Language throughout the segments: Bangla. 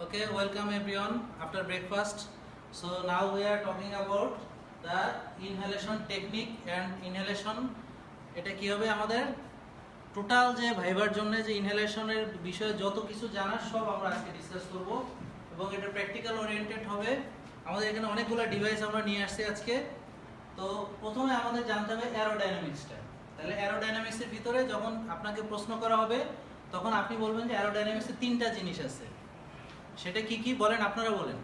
Okay, welcome everyone after breakfast. So now we are talking about the inhalation technique and inhalation. এটা কি হবে আমাদের টোটাল যে ভাইবার জন্য যে ইনহেলেশনের বিষয়ে যত কিছু জানার সব আমরা আজকে ডিসকাস করব এবং এটা প্র্যাকটিক্যাল ওরিয়েন্টেড হবে। আমাদের এখানে অনেকগুলো ডিভাইস আমরা নিয়ে আসছি আজকে। তো প্রথমে আমাদের জানতে হবে অ্যারোডাইনামিক্সটা। তাহলে অ্যারোডাইনামিক্সের ভিতরে যখন আপনাকে প্রশ্ন করা হবে তখন আপনি বলবেন যে অ্যারোডাইনামিক্সে তিনটা জিনিস আছে। সেটা কি কি বলেন, আপনারা বলেন।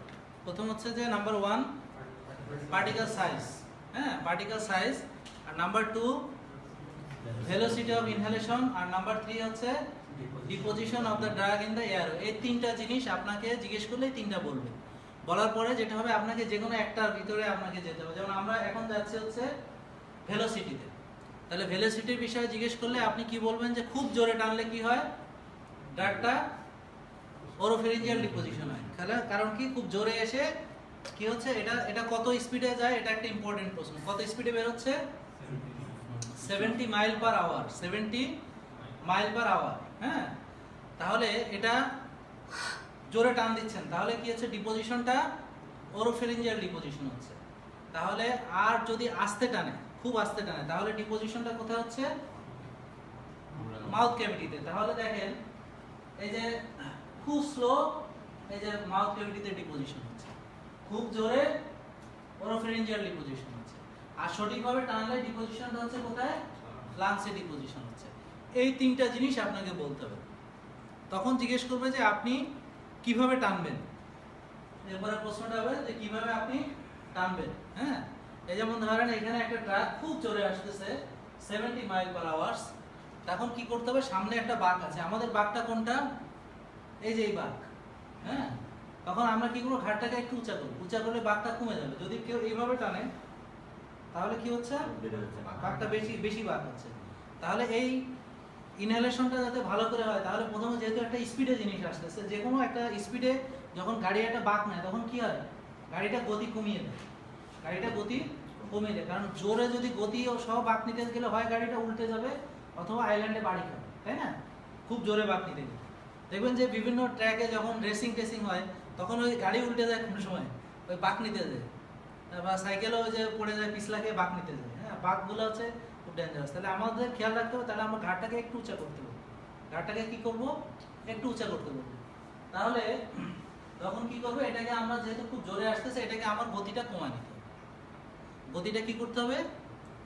প্রথম হচ্ছে যে নাম্বার 1 পার্টিকেল সাইজ, হ্যাঁ পার্টিকেল সাইজ, আর নাম্বার 2 ভেলোসিটি অফ ইনহেলেশন, আর নাম্বার 3 হচ্ছে deposition of the drug in the air. এই তিনটা জিনিস আপনাকে জিজ্ঞেস করলে তিনটা বলবেন। বলার পরে যেটা হবে আপনাকে যে কোনো একটার ভিতরে আপনাকে যেতে হবে। যেমন আমরা এখন যাচ্ছি হচ্ছে ভেলোসিটিতে। তাহলে ভেলোসিটির বিষয়ে জিজ্ঞেস করলে আপনি কি বলবেন যে খুব জোরে টানলে কি হয়, ড্রাগটা ওরোফেরিঞ্জিয়াল ডিপোজিশন হয়। কারণ কি খুব জোরে এসে কি হচ্ছে, এটা কত স্পিডে যায়, এটা একটা ইম্পর্টেন্ট প্রশ্ন। কত স্পিডে বের হচ্ছে? 70 mile per hour. 70 mile per hour, হ্যাঁ। তাহলে এটা জোরে টান দিচ্ছেন, তাহলে কি হচ্ছে, ডিপোজিশনটা ওরোফেরিঞ্জিয়াল ডিপোজিশন হচ্ছে। তাহলে আর যদি আস্তে টানে, খুব আস্তে টানে, তাহলে ডিপোজিশনটা কোথায় হচ্ছে? মাউথ ক্যাভিটিতে। তাহলে দেখেন এই যে খুব স্লো, এই যে মাউথ ক্যাভিটিতে ডিপোজিশন হচ্ছে, খুব জোরে ওরোফেরিঞ্জিয়াল ডিপোজিশন হচ্ছে, আর সঠিকভাবে টানলে ডিপোজিশনটা হচ্ছে কোথায়? লাংসে ডিপোজিশন হচ্ছে। এই তিনটা জিনিস আপনাকে বলতে হবে। তখন জিজ্ঞেস করবে যে আপনি কিভাবে টানবেন। এরপরে প্রশ্নটা হবে যে কিভাবে আপনি টানবেন, হ্যাঁ। এই যেমন ধরেন এখানে একটা ট্রাক খুব জোরে আসতেছে 70 মাইল পার আওয়ার্স। তখন কি করতে হবে, সামনে একটা বাঁক আছে, আমাদের বাঁকটা কোনটা? এই যে এই বাঁক, হ্যাঁ। তখন আমরা কি করবো, ঘাটটাকে একটু উঁচা করবো, উঁচা করলে বাঁকটা কমে যাবে। যদি কেউ এইভাবে টানে তাহলে কি হচ্ছে, বাঁকটা বেশি বাঁক হচ্ছে। তাহলে এই ইনহেলেশনটা যাতে ভালো করে হয়, তাহলে প্রথমে যেহেতু একটা স্পিডে জিনিস আসতেছে, যে কোনো একটা স্পিডে যখন গাড়ি একটা বাঁক নেয় তখন কি হয়, গাড়িটা গতি কমিয়ে দেয়, কারণ জোরে যদি গতি ও সহ বাঁক নিতে গেলে হয় গাড়িটা উল্টে যাবে অথবা আইল্যান্ডে বাড়ি খাবে, তাই না? খুব জোরে বাঁক নিতে গেলে দেখবেন যে বিভিন্ন ট্র্যাকে যখন রেসিং হয় তখন ওই গাড়ি উল্টে যায় কোনো সময়, ওই বাঁক নিতে যায়, বা সাইকেলও যে পড়ে যায় পিছলাকে বাঁক নিতে যায়, হ্যাঁ। বাঁকগুলো হচ্ছে খুব ডেঞ্জারাস। তাহলে আমাদের খেয়াল রাখতে হবে, তাহলে আমরা ঘাটটাকে একটু উঁচা করতে হবে, ঘাটটাকে কি করব, একটু উঁচা করতে বলবো। তাহলে তখন কি করবো, এটাকে আমরা যেহেতু খুব জোরে আসতেছে, এটাকে আমার গতিটা কমায় নিতে হবে। গতিটা কি করতে হবে,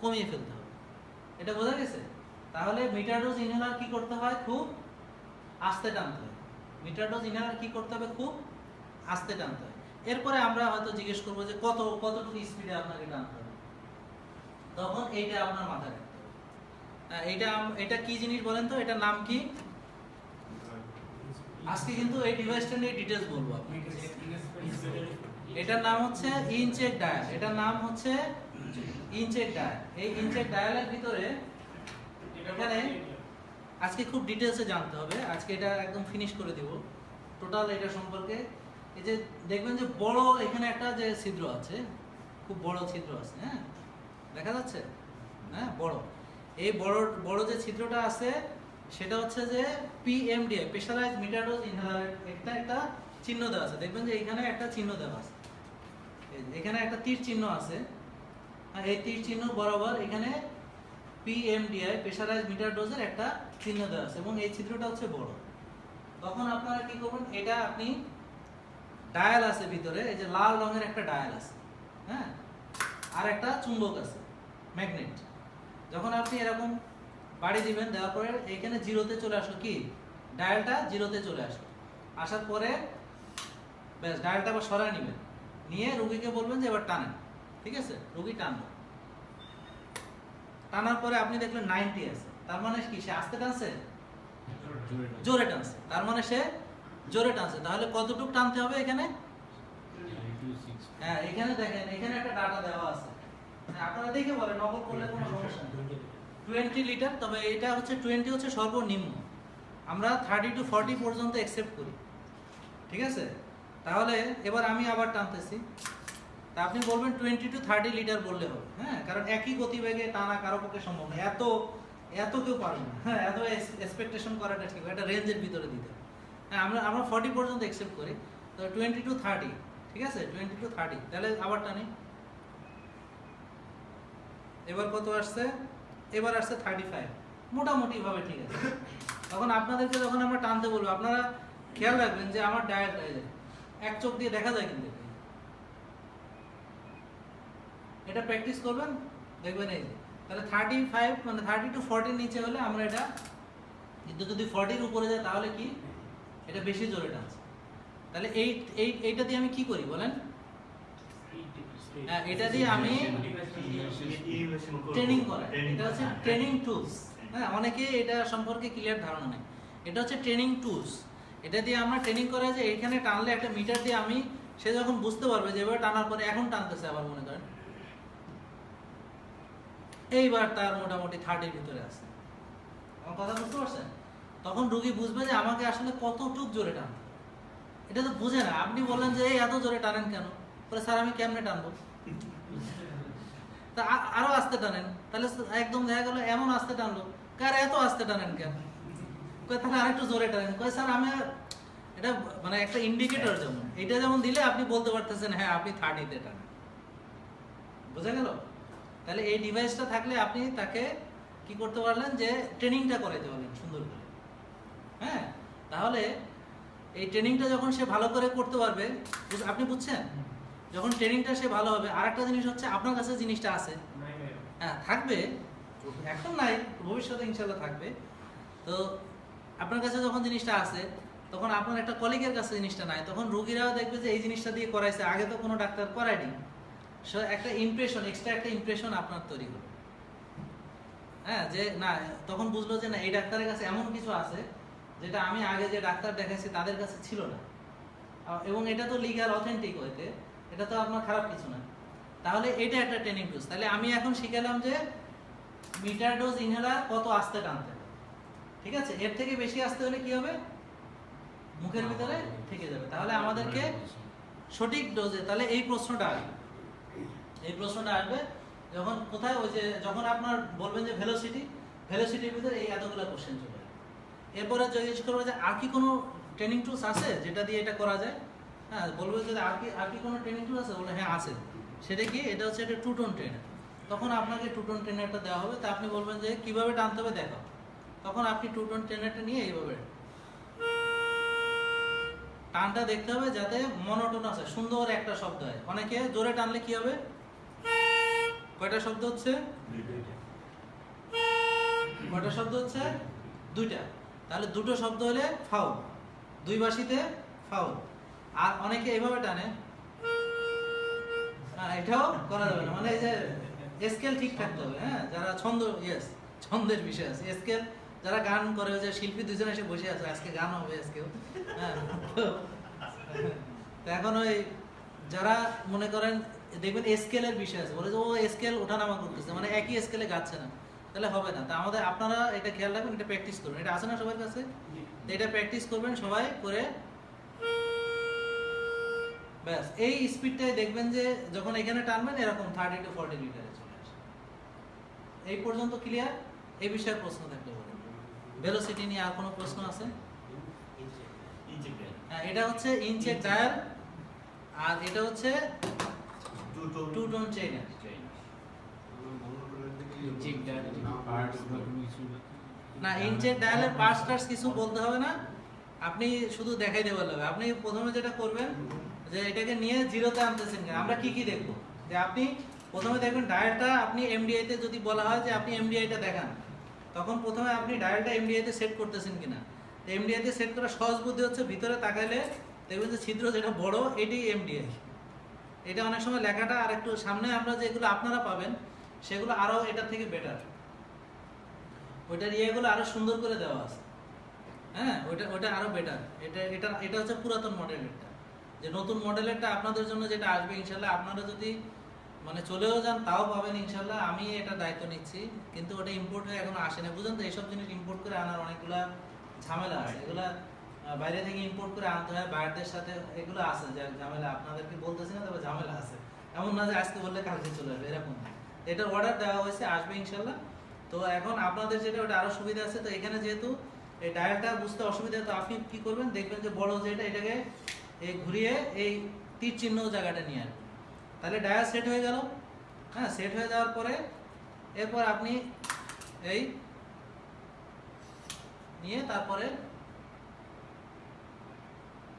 কমিয়ে ফেলতে হবে। এটা বোঝা গেছে? তাহলে মিটার ডোজ ইনহেলার কি করতে হয়, খুব আস্তে টানতে হয়। মিটার ডোজ ইনহেলার কি করতে হবে, খুব আস্তে টানতে হয়। এরপরে আমরা হয়তো জিজ্ঞেস করবো যে কতটুকু স্পিডে আপনাকে টানতে হবে, তখন এইটা আপনার মাথায় রাখতে হবে। এটা কি জিনিস বলেন তো, এটার নাম কি? আজকে কিন্তু এই ডিভাইসটা নিয়ে ডিটেইলস বলবো আপনাকে। এটার নাম হচ্ছে ইনচেক ডায়াল। এটার নাম হচ্ছে ইনচেক ডায়াল। এই ইনচেক ডায়ালের ভিতরে এখানে আজকে খুব ডিটেইলসে জানতে হবে। আজকে এটা একদম ফিনিশ করে দেব টোটাল এটা সম্পর্কে। এই যে দেখবেন যে বড় এখানে একটা যে ছিদ্র আছে, খুব বড় ছিদ্র আছে, হ্যাঁ, দেখা যাচ্ছে, হ্যাঁ, বড়। এই বড় যে ছিদ্রটা আছে সেটা হচ্ছে যে পিএমডিআই, প্রেশারাইজ মিটার ডোজ ইনহেলার। একটা চিহ্ন দেওয়া আছে, দেখবেন যে এখানে একটা চিহ্ন দেওয়া আছে, এখানে একটা তীর চিহ্ন আছে, এই তীর চিহ্ন বরাবর এখানে পিএমডিআই, প্রেশারাইজ মিটার ডোজের একটা চিহ্ন দেওয়া আছে, এবং এই ছিদ্রটা হচ্ছে বড়। তখন আপনারা কি করবেন, এটা আপনি ডায়াল আছে ভিতরে, এই যে লাল রঙের একটা ডায়াল আছে, হ্যাঁ, আর একটা চুম্বক আছে, ম্যাগনেট। যখন আপনি এরকম বাড়ি দিবেন, দেওয়ার পরে এখানে জিরোতে চলে আসলো, কি ডায়ালটা জিরোতে চলে আসলো। আসার পরে ব্যাস ডায়ালটা আবার সরায় নেবেন, নিয়ে রুগীকে বলবেন যে এবার টানেন, ঠিক আছে? রুগী টানবে, টানার পরে আপনি দেখলেন 90 আছে, তার মানে কি সে আস্তে টানছে, জোরে টানছে, তার মানে সে জোরে টানছে। তাহলে কতটুকু টানতে হবে এখানে? হ্যাঁ, এখানে দেখেন, এখানে একটা ডাটা দেওয়া আছে, আপনারা দেখে বলেন, নকল করলে কোনো সমস্যা নেই। 20 লিটার, তবে এটা হচ্ছে 20 হচ্ছে সর্বনিম্ন, আমরা 30 to 40 পর্যন্ত অ্যাকসেপ্ট করি, ঠিক আছে? তাহলে এবার আমি আবার টানতেছি, তা আপনি বলবেন 20 to 30 লিটার বললে হবে, হ্যাঁ, কারণ একই গতিবেগে টানা কারো পক্ষে সম্ভব না, এত কেউ পারবে না, হ্যাঁ, এত এক্সপেকটেশন করাটা ঠিক, একটা রেঞ্জের ভিতরে দিতে। হ্যাঁ, আমরা 40 পর্যন্ত অ্যাকসেপ্ট করি। তো 20 to 30, ঠিক আছে 20 to 30, তাহলে আবার টানি, এবার কত আসছে, এবার আসছে 35, মোটামুটি ভাবে ঠিক আছে। তখন আপনাদেরকে যখন আমরা টানতে বলবো আপনারা খেয়াল রাখবেন যে আমার ডায়ালটা এক চোখ দিয়ে দেখা যায়, কিন্তু এটা প্র্যাকটিস করবেন দেখবেন এই যে তাহলে 35 মানে 30 to 40 নিচে হলে আমরা এটা, কিন্তু যদি 40 এর উপরে যায় তাহলে কি এটা বেশি জোরে টানছে। তাহলে এইটা দিয়ে আমি কি করি বলেন, হ্যাঁ এটা দিয়ে আমি ট্রেনিং করাই, এটা হচ্ছে ট্রেনিং টুলস। হ্যাঁ অনেকে এটা সম্পর্কে ক্লিয়ার ধারণা নেই, এটা হচ্ছে ট্রেনিং টুলস। এটা দিয়ে আমরা ট্রেনিং করাই যে এইখানে টানলে একটা মিটার দিয়ে আমি, সে যখন বুঝতে পারবে যে এবার টানার পরে এখন টানতেছে, আবার মনে করেন এইবার তার মোটামুটি 30 ভিতরে আছে, আমার কথা বুঝতে পারছেন? তখন রুগী বুঝবে যে আমাকে আসলে কতটুক জোরে টানতে, এটা তো বুঝে না। আপনি বললেন যে এই এত জোরে টানেন কেন, বলে স্যার আমি কেমনে টানবো, তা আরো আস্তে টানেন, তাহলে একদম দেখা গেল এমন আস্তে টানলো, কার এত আস্তে টানেন কেন, কয় তাহলে আরেকটু জোরে টানেন, কয় স্যার আমি, এটা মানে একটা ইন্ডিকেটর, যেমন এটা যেমন দিলে আপনি বলতে পারতেছেন হ্যাঁ আপনি 30-তে টানেন, বুঝা গেল? তাহলে এই ডিভাইসটা থাকলে আপনি তাকে কি করতে পারলেন, যে ট্রেনিংটা করাইতে পারলেন সুন্দর করে। হ্যাঁ তাহলে এই ট্রেনিংটা যখন সে ভালো করে করতে পারবে, আপনি বুঝছেন, যখন ট্রেনিংটা সে ভালো হবে, আরেকটা জিনিস হচ্ছে আপনার কাছে জিনিসটা আছে, হ্যাঁ থাকবে, এখন নাই ভবিষ্যতে ইনশাল্লাহ থাকবে। তো আপনার কাছে যখন জিনিসটা আছে, তখন আপনার একটা কলিগের কাছে জিনিসটা নাই, তখন রোগীরাও দেখবে যে এই জিনিসটা দিয়ে করাইছে, আগে তো কোনো ডাক্তার করায়নি, সো একটা ইমপ্রেশন, এক্সট্রা একটা ইমপ্রেশন আপনার তৈরি হলো। হ্যাঁ যে না, তখন বুঝলো যে না এই ডাক্তারের কাছে এমন কিছু আছে যেটা আমি আগে যে ডাক্তার দেখাইছি তাদের কাছে ছিল না, এবং এটা তো লিগ্যাল অথেন্টিক হইতে, এটা তো আপনার খারাপ কিছু না। তাহলে এটা একটা ট্রেনিং টুলস। তাহলে আমি এখন শিখালাম যে মিটার ডোজ ইনহেলার কত আস্তে টানতে হবে, ঠিক আছে? এর থেকে বেশি আসতে হলে কি হবে, মুখের ভিতরে থেকে যাবে। তাহলে আমাদেরকে সঠিক ডোজে, তাহলে এই প্রশ্নটা আসবে, এই প্রশ্নটা আসবে যখন কোথায়, ওই যে যখন আপনার বলবেন যে ভেলোসিটির ভিতরে এই এতগুলো কোশ্চেন চলে আসবে। এরপরে জিজ্ঞেস করবো যে আর কি কোনো ট্রেনিং টুলস আছে যেটা দিয়ে এটা করা যায়, হ্যাঁ বলবো যে আর কি কোনো ট্রেনিং টুল আছে, বলে হ্যাঁ আছে। সেটা কি, এটা হচ্ছে একটা 2 টোন ট্রেনার। তখন আপনাকে 2 টোন ট্রেনারটা দেওয়া হবে, তা আপনি বলবেন যে কিভাবে টানতে হবে দেখো, তখন আপনি 2 টোন ট্রেনারটা নিয়ে এইভাবে টানটা দেখতে হবে যাতে মনোটোন আছে, সুন্দর একটা শব্দ হয়। অনেকে জোরে টানলে কি হবে, কয়টা শব্দ হচ্ছে, কয়টা শব্দ হচ্ছে, 2টা। তাহলে 2টো শব্দ হলে ফাউল, 2 বাঁশিতে ফাউল। আর অনেকে এইভাবে টানে, এটাও করা যাবে না, মানে এই যে স্কেল ঠিক থাকতে হবে। হ্যাঁ যারা ছন্দ, ইয়েস ছন্দের বিষয় আছে, স্কেল যারা গান করে, যে শিল্পী দুজন এসে বসে আছে, আজকে গান হবে আজকেও। হ্যাঁ তো এখন ওই যারা মনে করেন দেখবেন স্কেলের বিষয় আছে, বলে যে ও স্কেল ওঠানামা করতেছে, মানে একই স্কেলে গাচ্ছে না, তাহলে হবে না। তা আমাদের, আপনারা এটা খেয়াল রাখবেন, এটা প্র্যাকটিস করবেন, এটা আছে না সবার কাছে, এটা প্র্যাকটিস করবেন সবাই করে, ব্যাস এই স্পিডটাই দেখবেন যে যখন এখানে টানবেন এরকম 30 to 40 লিটারে চলে আসে। এই পর্যন্ত ক্লিয়ার? এই বিষয়ে প্রশ্ন থাকলে বলুন। ভেলোসিটি নিয়ে আর কোনো প্রশ্ন আছে? হ্যাঁ এটা হচ্ছে ইনচেক ডায়াল, আর এটা হচ্ছে 2 টোন চেইনার। না ইনচেক ডায়ালের পার্টস কিছু বলতে হবে না, আপনি শুধু দেখাই দেওয়া হবে। আপনি প্রথমে যেটা করবেন যে এটাকে নিয়ে জিরোতে আনতেছেন, আমরা কি কি দেখবো, যে আপনি প্রথমে দেখবেন ডায়ালটা, আপনি এমডিআই তে যদি বলা হয় যে আপনি এমডিআইটা দেখান, তখন প্রথমে আপনি ডায়ালটা এমডিআই তে সেট করতেছেন কিনা। এমডিআই তে সেট করা সহজ বুদ্ধি হচ্ছে, ভিতরে তাকাইলে দেখবেন যে ছিদ্র যেটা বড় এটি এমডিআই, এটা অনেক সময় লেখাটা আর একটু সামনে, আমরা যেগুলো আপনারা পাবেন সেগুলো আরো এটা থেকে বেটার, ওইটার ইয়েগুলো আরো সুন্দর করে দেওয়া আছে। হ্যাঁ ওইটা আরো বেটার। এটা হচ্ছে পুরাতন মডেলেরটা, যে নতুন মডেলেরটা আপনাদের জন্য যেটা আসবে ইনশাল্লাহ, আপনারা যদি মানে চলেও যান তাও পাবেন ইনশাল্লাহ, আমি এটা দায়িত্ব নিচ্ছি। কিন্তু ওটা ইম্পোর্ট হয়ে এখনো আসে না, বুঝলেন তো? এইসব জিনিস ইম্পোর্ট করে আনার অনেকগুলা ঝামেলা আছে, এগুলা বাইরে থেকে ইম্পোর্ট করে আনতে হয়, বাইরের সাথে এগুলো আছে যে ঝামেলা, আপনাদেরকে বলতেছি না, তবে ঝামেলা আছে। এমন না যে আজকে বললে কালকে চলে আসবে, এরকম না। এটার অর্ডার দেওয়া হয়েছে, আসবে ইনশাল্লাহ। তো এখন আপনাদের যেটা ওটা আরো সুবিধা আছে। তো এখানে যেহেতু এই ডায়ালটা বুঝতে অসুবিধা, তো আপনি কি করবেন, দেখবেন যে বড় যেটা, এটাকে এই ঘুরিয়ে এই তীর চিহ্ন জায়গাটা নিয়ে আসবেন। তাহলে ডায়াল সেট হয়ে গেল। হ্যাঁ, সেট হয়ে যাওয়ার পরে এরপর আপনি এই নিয়ে তারপরে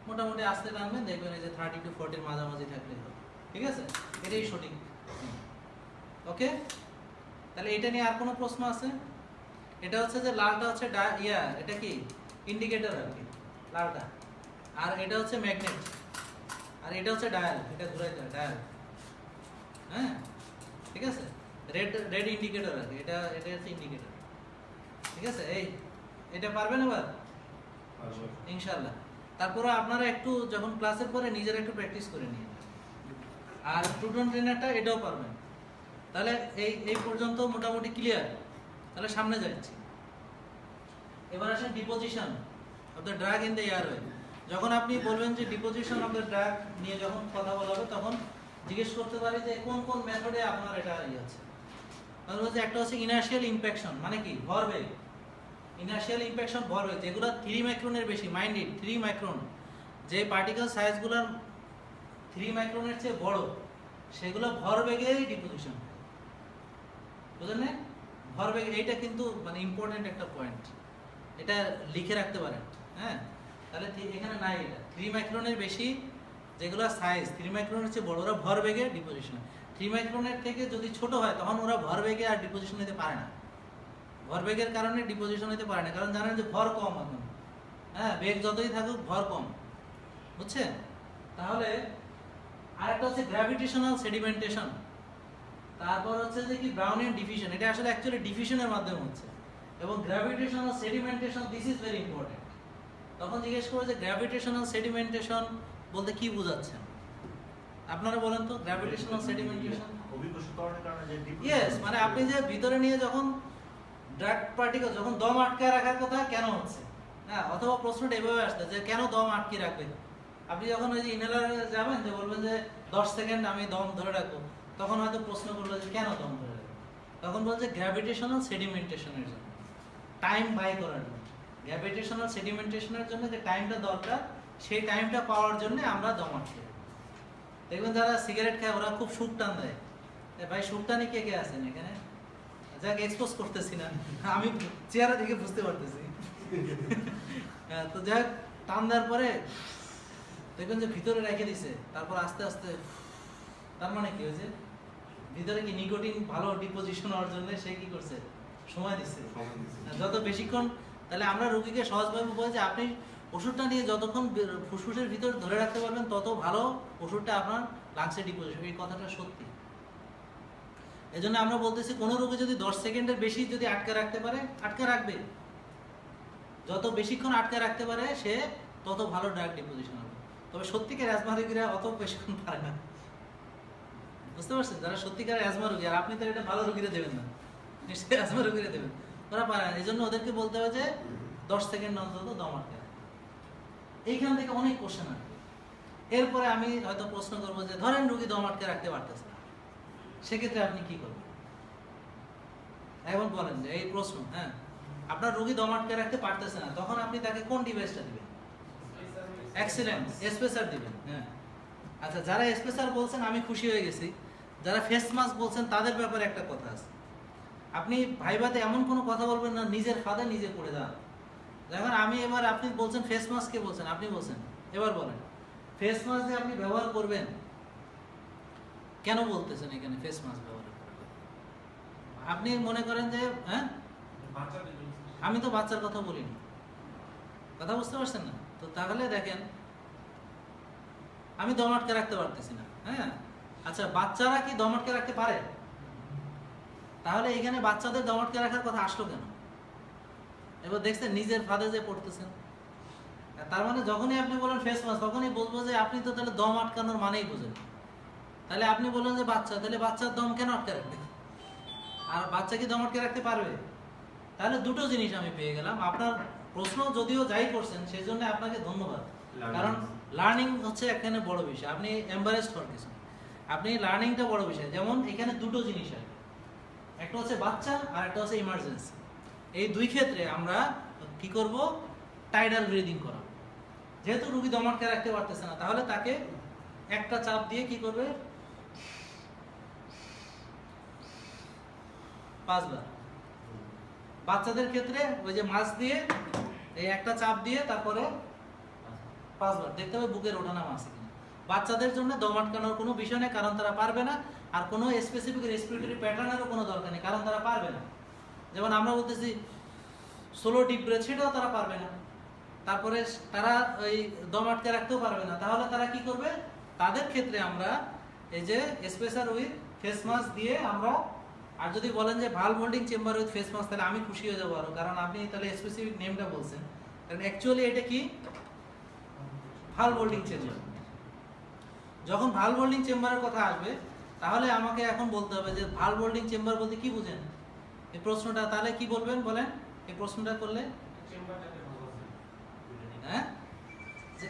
মোটামুটি আস্তে টানবেন, দেখবেন এই যে 30 to 40 মাঝামাঝি থাকলে হবে। ঠিক আছে, এটাই সঠিক। ওকে, তাহলে এটা নিয়ে আর কোনো প্রশ্ন আছে? এটা হচ্ছে যে লালটা হচ্ছে এটা কি ইন্ডিকেটর আর কি, লালটা। আর এটা হচ্ছে ম্যাগনেট, আর এটা হচ্ছে ডায়াল, এটা ঘুরাইতে হয় ডায়াল। হ্যাঁ, ঠিক আছে, রেড ইন্ডিকেটর আর কি, এটা হচ্ছে ইন্ডিকেটর। ঠিক আছে, এটা পারবেন এবার ইনশাআল্লাহ। তারপরে আপনারা একটু যখন ক্লাসের পরে নিজেরা একটু প্র্যাকটিস করে নিন। আর স্টুডেন্ট ট্রেনারটা এটাও পারবেন। তাহলে এই পর্যন্ত মোটামুটি ক্লিয়ার। তাহলে সামনে যাচ্ছি। এবার আসেন deposition of the drug in the airway. যখন আপনি বলবেন যে ডিপোজিশন অফ দ্য ড্রাগ নিয়ে যখন কথা বলা হবে, তখন জিজ্ঞেস করতে পারি যে কোন কোন মেথডে আপনার এটা আছে। তাহলে হচ্ছে একটা হচ্ছে ইনার্শিয়াল ইমপ্যাকশন, মানে কি ভরবেগ। ইনার্শিয়াল ইমপ্যাকশন ভরবেগ, যেগুলো 3 মাইক্রনের বেশি, মাইন্ড ইট 3 মাইক্রন, যে পার্টিকেল সাইজগুলো 3 মাইক্রনের চেয়ে বড়, সেগুলো ভরবেগেই ডিপোজিশন। বুঝলেন না? ভরবেগ এইটা কিন্তু মানে ইম্পর্টেন্ট একটা পয়েন্ট, এটা লিখে রাখতে পারেন। হ্যাঁ, তাহলে এখানে নাই, এটা 3 মাইক্রনের বেশি যেগুলো সাইজ 3 মাইক্রনের চেয়ে বড়, ওরা ভরবেগে ডিপোজিশন। 3 মাইক্রনের থেকে যদি ছোট হয় তখন ওরা ভরবেগে আর ডিপোজিশন নিতে পারে না। ভরবেগের কারণে ডিপোজিশন নিতে পারে না, কারণ জানেন যে ভর কম এখন। হ্যাঁ, বেগ যতই থাকুক ভর কম, বুঝছেন? তাহলে আরেকটা হচ্ছে গ্র্যাভিটেশনাল সেডিমেন্টেশন। তারপর হচ্ছে যে কি ব্রাউনিয়ান ডিফিউশন, এটা আসলে অ্যাকচুয়ালি ডিফিউশনের মাধ্যমে হচ্ছে। এবং gravitational sedimentation, this is very important. তখন জিজ্ঞেস করবো যে গ্র্যাভিটেশনাল সেডিমেন্টেশন বলতে কি বোঝাচ্ছেন আপনারা বলেন তো? গ্র্যাভিটেশনাল সেডিমেন্টেশন, ইয়েস, মানে আপনি যে ভিতরে নিয়ে যখন ড্রাগ পার্টিকেল যখন দম আটকে রাখার কথা কেন হচ্ছে, হ্যাঁ, অথবা প্রশ্নটা এভাবে আসছে যে কেন দম আটকে রাখবেন। আপনি যখন ওই যে ইনহেলারে যাবেন, যে বলবেন যে 10 সেকেন্ড আমি দম ধরে রাখবো, তখন হয়তো প্রশ্ন করলো যে কেন দম ধরে রাখবো, তখন বলছে গ্র্যাভিটেশনাল সেডিমেন্টেশনের জন্য, টাইম বাই করার জন্য। গ্র্যাভিটেশনাল সেডিমেন্টেশনের জন্য যে টাইমটা দরকার, সেই টাইমটা পাওয়ার জন্য আমরা দম আটকে রাখি। দেখবেন যারা সিগারেট খায় ওরা খুব সুখ টান দেয়। ভাই সুখ টানে কে কে আছেন এখানে? যাকে এক্সপোজ করতেছি না, আমি চেহারা দেখে বুঝতে পারতেছি। তো যাই হোক, টান দেওয়ার পরে দেখবেন যে ভিতরে রেখে দিছে, তারপর আস্তে আস্তে, তার মানে কি হয়েছে, ভিতরে কি নিকোটিন ভালো ডিপোজিশন হওয়ার জন্য সে কি করছে, সময় দিচ্ছে। যত বেশিক্ষণ, তাহলে আমরা রোগীকে সহজভাবে বলি যে আপনি ওষুধটা নিয়ে যতক্ষণ ফুসফুসের ভিতর ধরে রাখতে পারবেন তত ভালো ওষুধটা আপনার লাংসে ডিপোজিশন। এই কথাটা সত্যি। এই জন্য আমরা বলতেছি কোনো রোগী যদি 10 সেকেন্ডের বেশি যদি আটকে রাখতে পারে, আটকে রাখবে। যত বেশিক্ষণ আটকে রাখতে পারে সে তত ভালো ড্রাগ ডিপোজিশন হবে। তবে সত্যিকার অ্যাজমা রোগীরা অত বেশিক্ষণ পারে না, বুঝতে পারছেন? যারা সত্যিকার অ্যাজমা রোগী, আর আপনি তো এটা ভালো রোগীরা দেবেন না, নিশ্চয়ই অ্যাজমা রোগীরা দেবেন, ওরা পারে না। এই জন্য ওদেরকে বলতে হবে যে 10 সেকেন্ড অন্তত দম আটকে রাখতে। এইখান থেকে অনেক কোশ্চেন আসবে। এরপরে আমি হয়তো প্রশ্ন করবো যে ধরেন রোগী দম আটকে রাখতে পারতেছে না, সেক্ষেত্রে আপনি কি করবেন? এখন বলেন যে এই প্রশ্ন, হ্যাঁ, আপনার রোগী দম আটকে রাখতে পারতেছে না, তখন আপনি তাকে কোন ডিভাইসটা দিবেন? এক্সিলেন্ট, স্পেসার দিবেন। হ্যাঁ, আচ্ছা, যারা স্পেসার বলছেন আমি খুশি হয়ে গেছি। যারা ফেস মাস্ক বলছেন তাদের ব্যাপারে একটা কথা আছে, আপনি ভাইভাতে এমন কোনো কথা বলবেন না নিজের ফাঁদে নিজে পড়ে যান। দেখেন আমি এবার, আপনি বলছেন ফেস মাস্ক, কে বলছেন? আপনি বলছেন। এবার বলেন ফেস মাস্ক যে আপনি ব্যবহার করবেন, কেন বলতেছেন এখানে ফেস মাস্ক ব্যবহার করবেন? আপনি মনে করেন যে, হ্যাঁ, আমি তো বাচ্চার কথা বলিনি, কথা বুঝতে পারছেন না? তো তাহলে দেখেন আমি দম আটকে রাখতে পারতেছি না, হ্যাঁ, আচ্ছা, বাচ্চারা কি দম আটকে রাখতে পারে? তাহলে এখানে বাচ্চাদের দম আটকে রাখার কথা আসলো কেন? এবার দেখছেন নিজের ফাঁদে যে পড়তেছেন। তার মানে যখনই আপনি বলেন ফেস মাস্ক, তখনই বলবো যে আপনি তো তাহলে দম আটকানোর মানেই বুঝেন। তাহলে আপনি বললেন যে বাচ্চা, তাহলে বাচ্চার দম কেন আটকে রাখবে? আর বাচ্চা কি দম আটকে রাখতে পারবে? তাহলে দুটো জিনিস আমি পেয়ে গেলাম। আপনার প্রশ্ন যদিও যাই করছেন সেই জন্য আপনাকে ধন্যবাদ, কারণ লার্নিং হচ্ছে এখানে বড় বিষয়। আপনি এম্বারেসড হওয়ার কিছু, আপনি লার্নিংটা বড় বিষয়। যেমন এখানে দুটো জিনিস আছে, একটা হচ্ছে বাচ্চা আর একটা হচ্ছে ইমার্জেন্সি। এই দুই ক্ষেত্রে আমরা কি করব? টাইডাল ব্রিদিং করাবো। যেহেতু রুগী দম আটকে রাখতে পারতেছে না, তাহলে তাকে একটা চাপ দিয়ে কি করবে 5 বার। বাচ্চাদের ক্ষেত্রে ওই যে মাছ দিয়ে এই একটা চাপ দিয়ে তারপরে 5 বার দেখতে হবে বুকের ওঠানামা আছে কিনা। বাচ্চাদের জন্য দম আটকানোর কোনো বিষয় নেই, কারণ তারা পারবে না। আর কোনো স্পেসিফিক রেসপিরেটরি প্যাটার্নেরও কোনো দরকার নেই, কারণ তারা পারবে না। যেমন আমরা বলতেছি সোলো ডিপ ব্রেথ, সেটাও তারা পারবে না। তারপরে তারা ওই দম আটকে রাখতেও পারবে না, তাহলে তারা কি করবে? তাদের ক্ষেত্রে আমরা এই যে স্পেশাল উইথ ফেস মাস্ক দিয়ে আমরা, আর যদি বলেন যে valve holding chamber with face mask, তাহলে আমি খুশি হয়ে যাবো আরো, কারণ আপনি তাহলে স্পেসিফিক নেমটা বলছেন। কারণ অ্যাকচুয়ালি এটা কি ভালভ হোল্ডিং চেম্বার। যখন ভালভ হোল্ডিং চেম্বারের কথা আসবে, তাহলে আমাকে এখন বলতে হবে যে ভালভ হোল্ডিং চেম্বার বলতে কি বুঝেন। এই প্রশ্নটা তাহলে কি বলবেন বলেন, এই প্রশ্নটা করলে?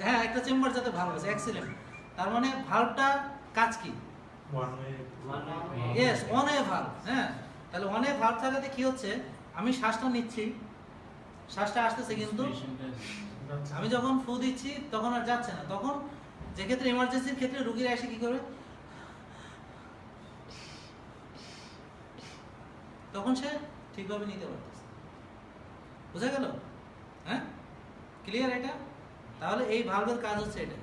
হ্যাঁ, একটা চেম্বার যাতে ভালভ আছে, এক্সিলেন্ট। তার মানে ভালভটা কাজ কি? Yes, one way valve. হ্যাঁ, তাহলে ওয়ান ওয়ে ভালভ থাকাতে কি হচ্ছে, আমি শ্বাসটা নিচ্ছি, শ্বাসটা আসতেছে, কিন্তু আমি যখন ফু দিচ্ছি তখন আর যাচ্ছে না। তখন যে ক্ষেত্রে এমার্জেন্সির ক্ষেত্রে রুগীরা এসে কি করে, তখন সে ঠিকভাবে নিতে পারতেছে। বুঝা গেল? হ্যাঁ, ক্লিয়ার এটা? তাহলে এই ভালভের কাজ হচ্ছে এটা।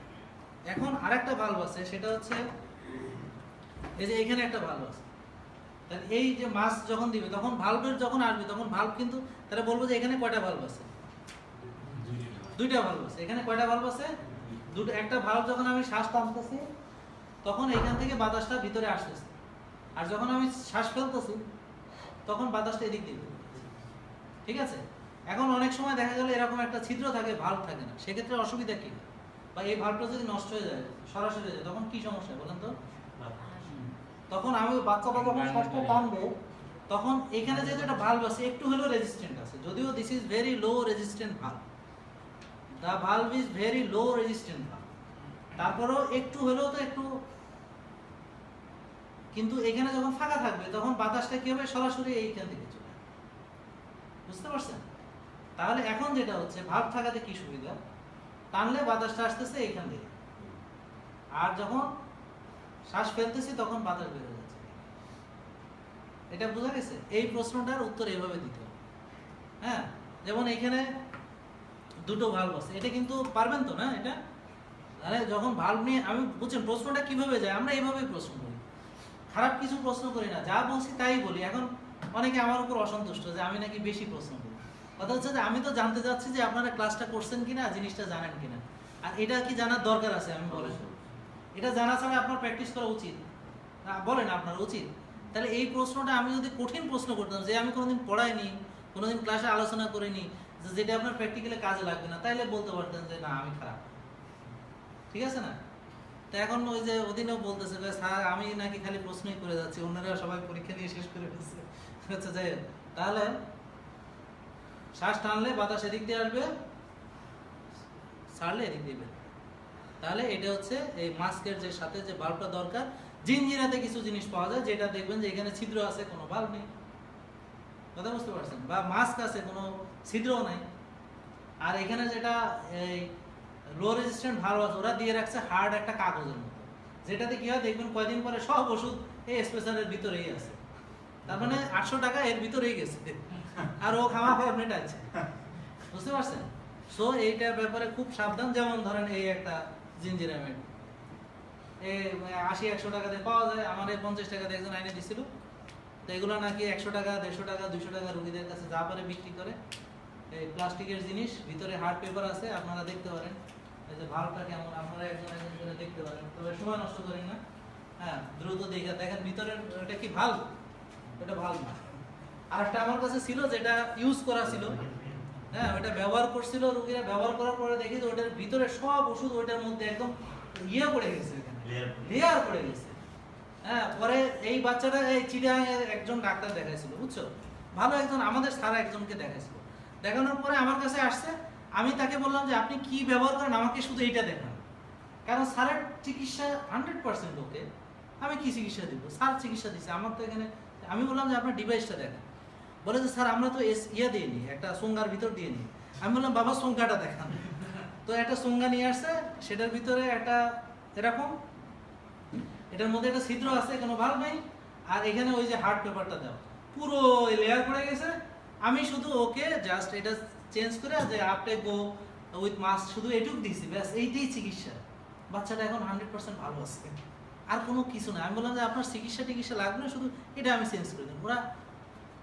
এখন আরেকটা ভালভ আছে, সেটা হচ্ছে এই যে এখানে একটা ভালভ আছে। তাহলে এই যে মাস যখন দিবে, তখন ভালভের যখন আসবে, তখন ভালভ কিন্তু তারা বলবো যে এখানে কয়টা ভালভ আছে? দুইটা ভালভ আছে। এখানে কয়টা ভালভ আছে? দুটো। একটা ভালভ যখন আমি শ্বাস টানতেছি, তখন এখান থেকে বাতাসটা ভিতরে আসতেছে, আর যখন আমি শ্বাস ফেলতেছি তখন বাতাসটা এদিক দিয়ে। ঠিক আছে? এখন অনেক সময় দেখা গেল এরকম একটা ছিদ্র থাকে, ভালভ থাকে না, সেক্ষেত্রে অসুবিধা কি? বা এই ভালভটা যদি নষ্ট হয়ে যায়, সরাসরি হয়ে যায়, তখন কি সমস্যা বলেন তো? তখন আমি বাচ্চাটা যখন শ্বাসটা টানবে, তখন এখানে যেহেতু একটা ভালভ আছে, একটু হলেও রেজিস্ট্যান্ট আছে, যদিও this is very low resistant valve, the valve is very low resistant valve, তারপরেও একটু হলেও তো একটু, কিন্তু এখানে যখন ফাঁকা থাকবে তখন বাতাসটা কি হবে? সরাসরি এইখান থেকে চলে। বুঝতে পারছেন? তাহলে এখন যেটা হচ্ছে, ভালভ থাকাতে কি সুবিধা, টানলে বাতাসটা আসতেছে এইখান থেকে, আর যখন শ্বাস ফেলতেছি তখন বাতাস বের হয়ে যাচ্ছে। এটা বোঝা গেছে? এই প্রশ্নটার উত্তর এইভাবে দিতে হবে। হ্যাঁ, যেমন এখানে দুটো ভালভ আছে, এটা কিন্তু পারবেন তো না এটা? আরে যখন ভালভ নিয়ে আমি বুঝছেন প্রশ্নটা কিভাবে যায়, আমরা এইভাবেই প্রশ্ন করি, খারাপ কিছু প্রশ্ন করি না, যা বলছি তাই বলি। এখন অনেকে আমার উপর অসন্তুষ্ট যে আমি নাকি বেশি প্রশ্ন করি। কথা হচ্ছে যে আমি তো জানতে চাচ্ছি যে আপনারা ক্লাসটা করছেন কিনা, জিনিসটা জানেন কিনা, আর এটা কি জানার দরকার আছে? আমি বলেন, এটা জানা ছাড়া আপনার প্র্যাকটিস করা উচিত না? বলেন আপনার উচিত? তাহলে এই প্রশ্নটা আমি যদি কঠিন প্রশ্ন করতাম, যে আমি কোনোদিন পড়াইনি, কোনোদিন ক্লাসে আলোচনা করিনি, যেটা আপনার প্র্যাকটিক্যালি কাজে লাগবে না, তাইলে বলতে পারতেন যে না আমি খারাপ। ঠিক আছে না? তো এখন ওই যে ওদিনও বলতেছে স্যার আমি নাকি খালি প্রশ্নই করে যাচ্ছি, অন্যরা সবাই পরীক্ষা দিয়ে শেষ করে ফেলছে। আচ্ছা যাই হোক, তাহলে শ্বাস টানলে বাতাস এদিক দিয়ে আসবে, ছাড়লে এদিক দিয়ে বেরোবে। তাহলে এটা হচ্ছে এই মাস্কের যে সাথে যে ভালভটা দরকার। জিনজিরাতে কিছু জিনিস পাওয়া যায় যেটা দেখবেন যে এখানে ছিদ্র আছে, কোনো ভালভ নেই। কথা বুঝতে পারছেন? বা মাস্ক আছে, কোনো ছিদ্রও নাই। আর এখানে যেটা এই লো রেজিস্ট্যান্ট ভালভ আছে, ওরা দিয়ে রাখছে হার্ড একটা কাগজের মতো, যেটাতে কি হয় দেখবেন কয়দিন পরে সব ওষুধ এই স্পেশালের ভিতরেই আছে। তার মানে 800 টাকা এর ভিতরেই গেছে, আর ও খাওয়া খাওয়া মেটাচ্ছে। বুঝতে পারছেন? সো এইটার ব্যাপারে খুব সাবধান। যেমন ধরেন এই একটা জিঞ্জিরামেড, এই 80-100 টাকা দিয়ে পাওয়া যায়, আমার 50 টাকা দিয়ে একজন আইনে দিছিল। তো এগুলো নাকি 100 টাকা, 150 টাকা, 200 টাকা রোগীদের কাছে যা পারে বিক্রি করে। এই প্লাস্টিকের জিনিস, ভিতরে হার্ড পেপার আছে, আপনারা দেখতে পারেন এই যে ভালভটা কেমন, আপনারা একজন একজন করে দেখতে পারেন, তবে সময় নষ্ট করেন না। হ্যাঁ, দ্রুত দেখে দেখেন ভিতরের এটা কি ভালভ, এটা ভালভ না। আরেকটা আমার কাছে ছিল যেটা ইউজ করা ছিল, হ্যাঁ ওটা ব্যবহার করছিল রোগীরা, ব্যবহার করার পরে দেখি যে ওটার ভিতরে সব ওষুধ ওইটার মধ্যে একদম ইয়ে পড়ে গেছে, লেয়ার পড়ে গেছে। হ্যাঁ, পরে এই বাচ্চাটা এই চিড়িয়াখানায় একজন ডাক্তার দেখাইছিল, বুঝছো, ভালো একজন আমাদের স্যার একজনকে দেখাইছিল। দেখানোর পরে আমার কাছে আসছে, আমি তাকে বললাম যে আপনি কি ব্যবহার করেন, আমাকে শুধু এইটা দেখান, কারণ স্যারের চিকিৎসা 100% ওকে, আমি কি চিকিৎসা দিব? স্যার চিকিৎসা দিচ্ছে আমার তো এখানে। আমি বললাম যে আপনার ডিভাইসটা দেখান। বলে যে স্যার আমরা তো ইয়ে দিয়ে নিই, একটা সংজ্ঞার ভিতর দিয়ে নিই। আমি বললাম বাবা সংজ্ঞাটা দেখান। তো একটা সুঙ্গা নিয়ে আসছে, সেটার ভিতরে একটা এরকম, এটার মধ্যে একটা ছিদ্র আছে, কোনো ভাল্ব নেই, আর এখানে ওই যে হার্ড পেপারটা দেওয়া, পুরো লেয়ার পড়ে গেছে। আমি শুধু ওকে জাস্ট এটা চেঞ্জ করে যে আপটে গো উইথ মাস্ক শুধু এটুক দিছি, ব্যাস এইটাই চিকিৎসা। বাচ্চাটা এখন 100% ভালো আছে, আর কোনো কিছু না। আমি বললাম যে আপনার চিকিৎসা লাগবে না, শুধু এটা আমি চেঞ্জ করে দিন। ওরা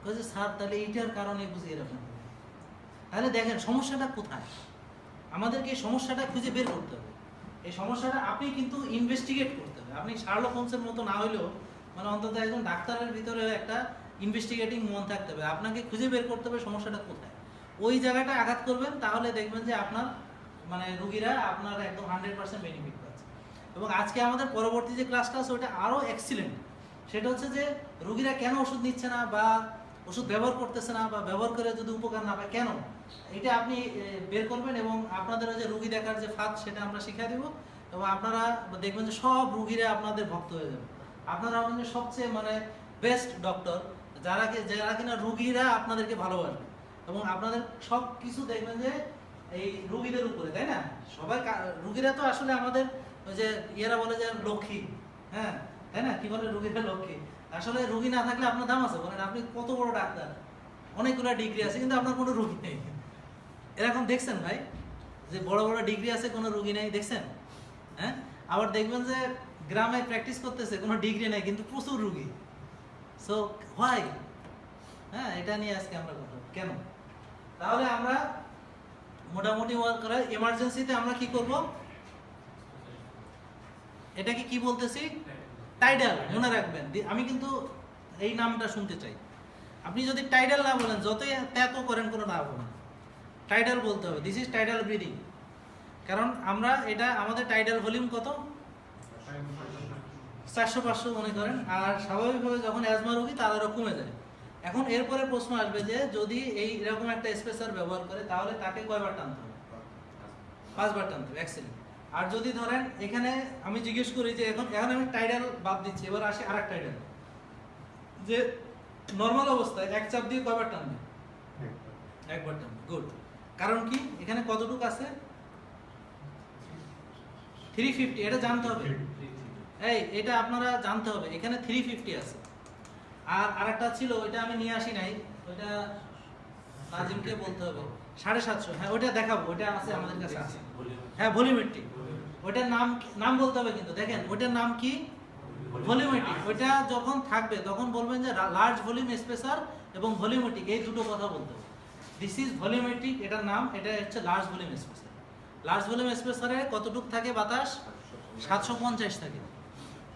বলছে স্যার তাহলে এইটার কারণে বুঝিয়ে রাখেন। তাহলে দেখেন সমস্যাটা কোথায়, আমাদেরকে এই সমস্যাটা খুঁজে বের করতে হবে। এই সমস্যাটা আপনি কিন্তু ইনভেস্টিগেট করতে হবে। আপনি শার্লক হোমসের মতো না হলেও মানে অন্তত একজন ডাক্তারের ভিতরে একটা ইনভেস্টিগেটিং মন থাকতে হবে। আপনাকে খুঁজে বের করতে হবে সমস্যাটা কোথায়, ওই জায়গাটা আঘাত করবেন, তাহলে দেখবেন যে আপনার মানে রুগীরা আপনার একদম 100% বেনিফিট পাচ্ছে। এবং আজকে আমাদের পরবর্তী যে ক্লাসটা আছে ওটা আরও এক্সিলেন্ট। সেটা হচ্ছে যে রুগীরা কেন ওষুধ নিচ্ছে না বা ওষুধ ব্যবহার করতেছে না, বা ব্যবহার করে যদি উপকার না পায় কেন, এটা আপনি বের করবেন। এবং আপনাদের যে রুগী দেখার যে ফাঁদ সেটা আমরা শিখিয়ে দেবো, এবং আপনারা দেখবেন যে সব রুগীরা আপনাদের ভক্ত হয়ে যাবে। আপনারা হচ্ছেন সবচেয়ে মানে বেস্ট ডক্টর, যারা কিনা রুগীরা আপনাদেরকে ভালোবাসবে, এবং আপনাদের সব কিছু দেখবেন যে এই রুগীদের উপরে, তাই না? সবাই রুগীরা তো আসলে আমাদের ওই যে ইয়েরা বলে যে লক্ষ্মী, হ্যাঁ তাই না, কি বলে রুগীরা লক্ষ্মী। আসলে রুগী না থাকলে আপনার দাম আছে বলেন? আপনি কত বড় ডাক্তার, অনেকগুলো ডিগ্রি আছে, কিন্তু আপনার কোনো রুগী নেই। এরকম দেখছেন ভাই যে বড় বড় ডিগ্রি আছে, কোনো রুগী নেই, দেখছেন? হ্যাঁ, আবার দেখবেন যে গ্রামে প্র্যাকটিস করতেছে, কোনো ডিগ্রি নেই, কিন্তু প্রচুর রুগী। So why? হ্যাঁ, এটা নিয়ে আজকে আমরা কথা কেন। তাহলে আমরা মোটামুটি ওয়ার্ক করা এমার্জেন্সিতে আমরা কি করব, এটাকে কি বলতেছি? টাইডাল, মনে রাখবেন। আমি কিন্তু এই নামটা শুনতে চাই। আপনি যদি টাইডাল না বলেন, যতই এত করেন কোনো লাভ হবে না। টাইডাল বলতে হবে, দিস ইজ টাইডাল ব্রিদিং। কারণ আমরা এটা আমাদের টাইডাল ভলিউম কত? 400-500 মনে করেন। আর স্বাভাবিকভাবে যখন অ্যাজমা রোগী তাদেরও কমে যায়। এখন এরপরে প্রশ্ন আসবে যে যদি এই এরকম একটা স্পেসার ব্যবহার করে তাহলে তাকে কয়বার টানতে হবে? 5 বার টানতে হবে। এক্সেলেন্ট। আর যদি ধরেন এখানে আমি জিজ্ঞেস করি যে এখন আমি টাইডাল বাদ দিচ্ছি, এবার আসি আরেক টাইডাল, যে নর্মাল অবস্থায় এক চাপ দিয়ে কয়বার টানবে? একবার টানবে। গুড। কারণ কি, এখানে কতটুকু আছে? 350। এটা জানতে হবে, এটা আপনারা জানতে হবে। এখানে 350 আছে। আর আরেকটা ছিল, ওইটা আমি নিয়ে আসি নাই, ওইটা নাজিমকে বলতে হবে। 750। হ্যাঁ, ওইটা দেখাবো, ওইটা আছে আমাদের কাছে আছে। হ্যাঁ, ভলিউমেট্রিক। ওইটার নাম বলতে হবে, কিন্তু দেখেন ওইটার নাম কি? ভলিউমেট্রিক। ওইটা যখন থাকবে তখন বলবেন যে লার্জ ভলিউম স্পেসার এবং ভলিউমেট্রিক, এই দুটো কথা বলতে হবে। দিস ইজ ভলিউমেট্রিক, এটার নাম। এটা হচ্ছে large volume spacer. Large volume স্পেসারে কতটুকু থাকে বাতাস? 750 থাকে।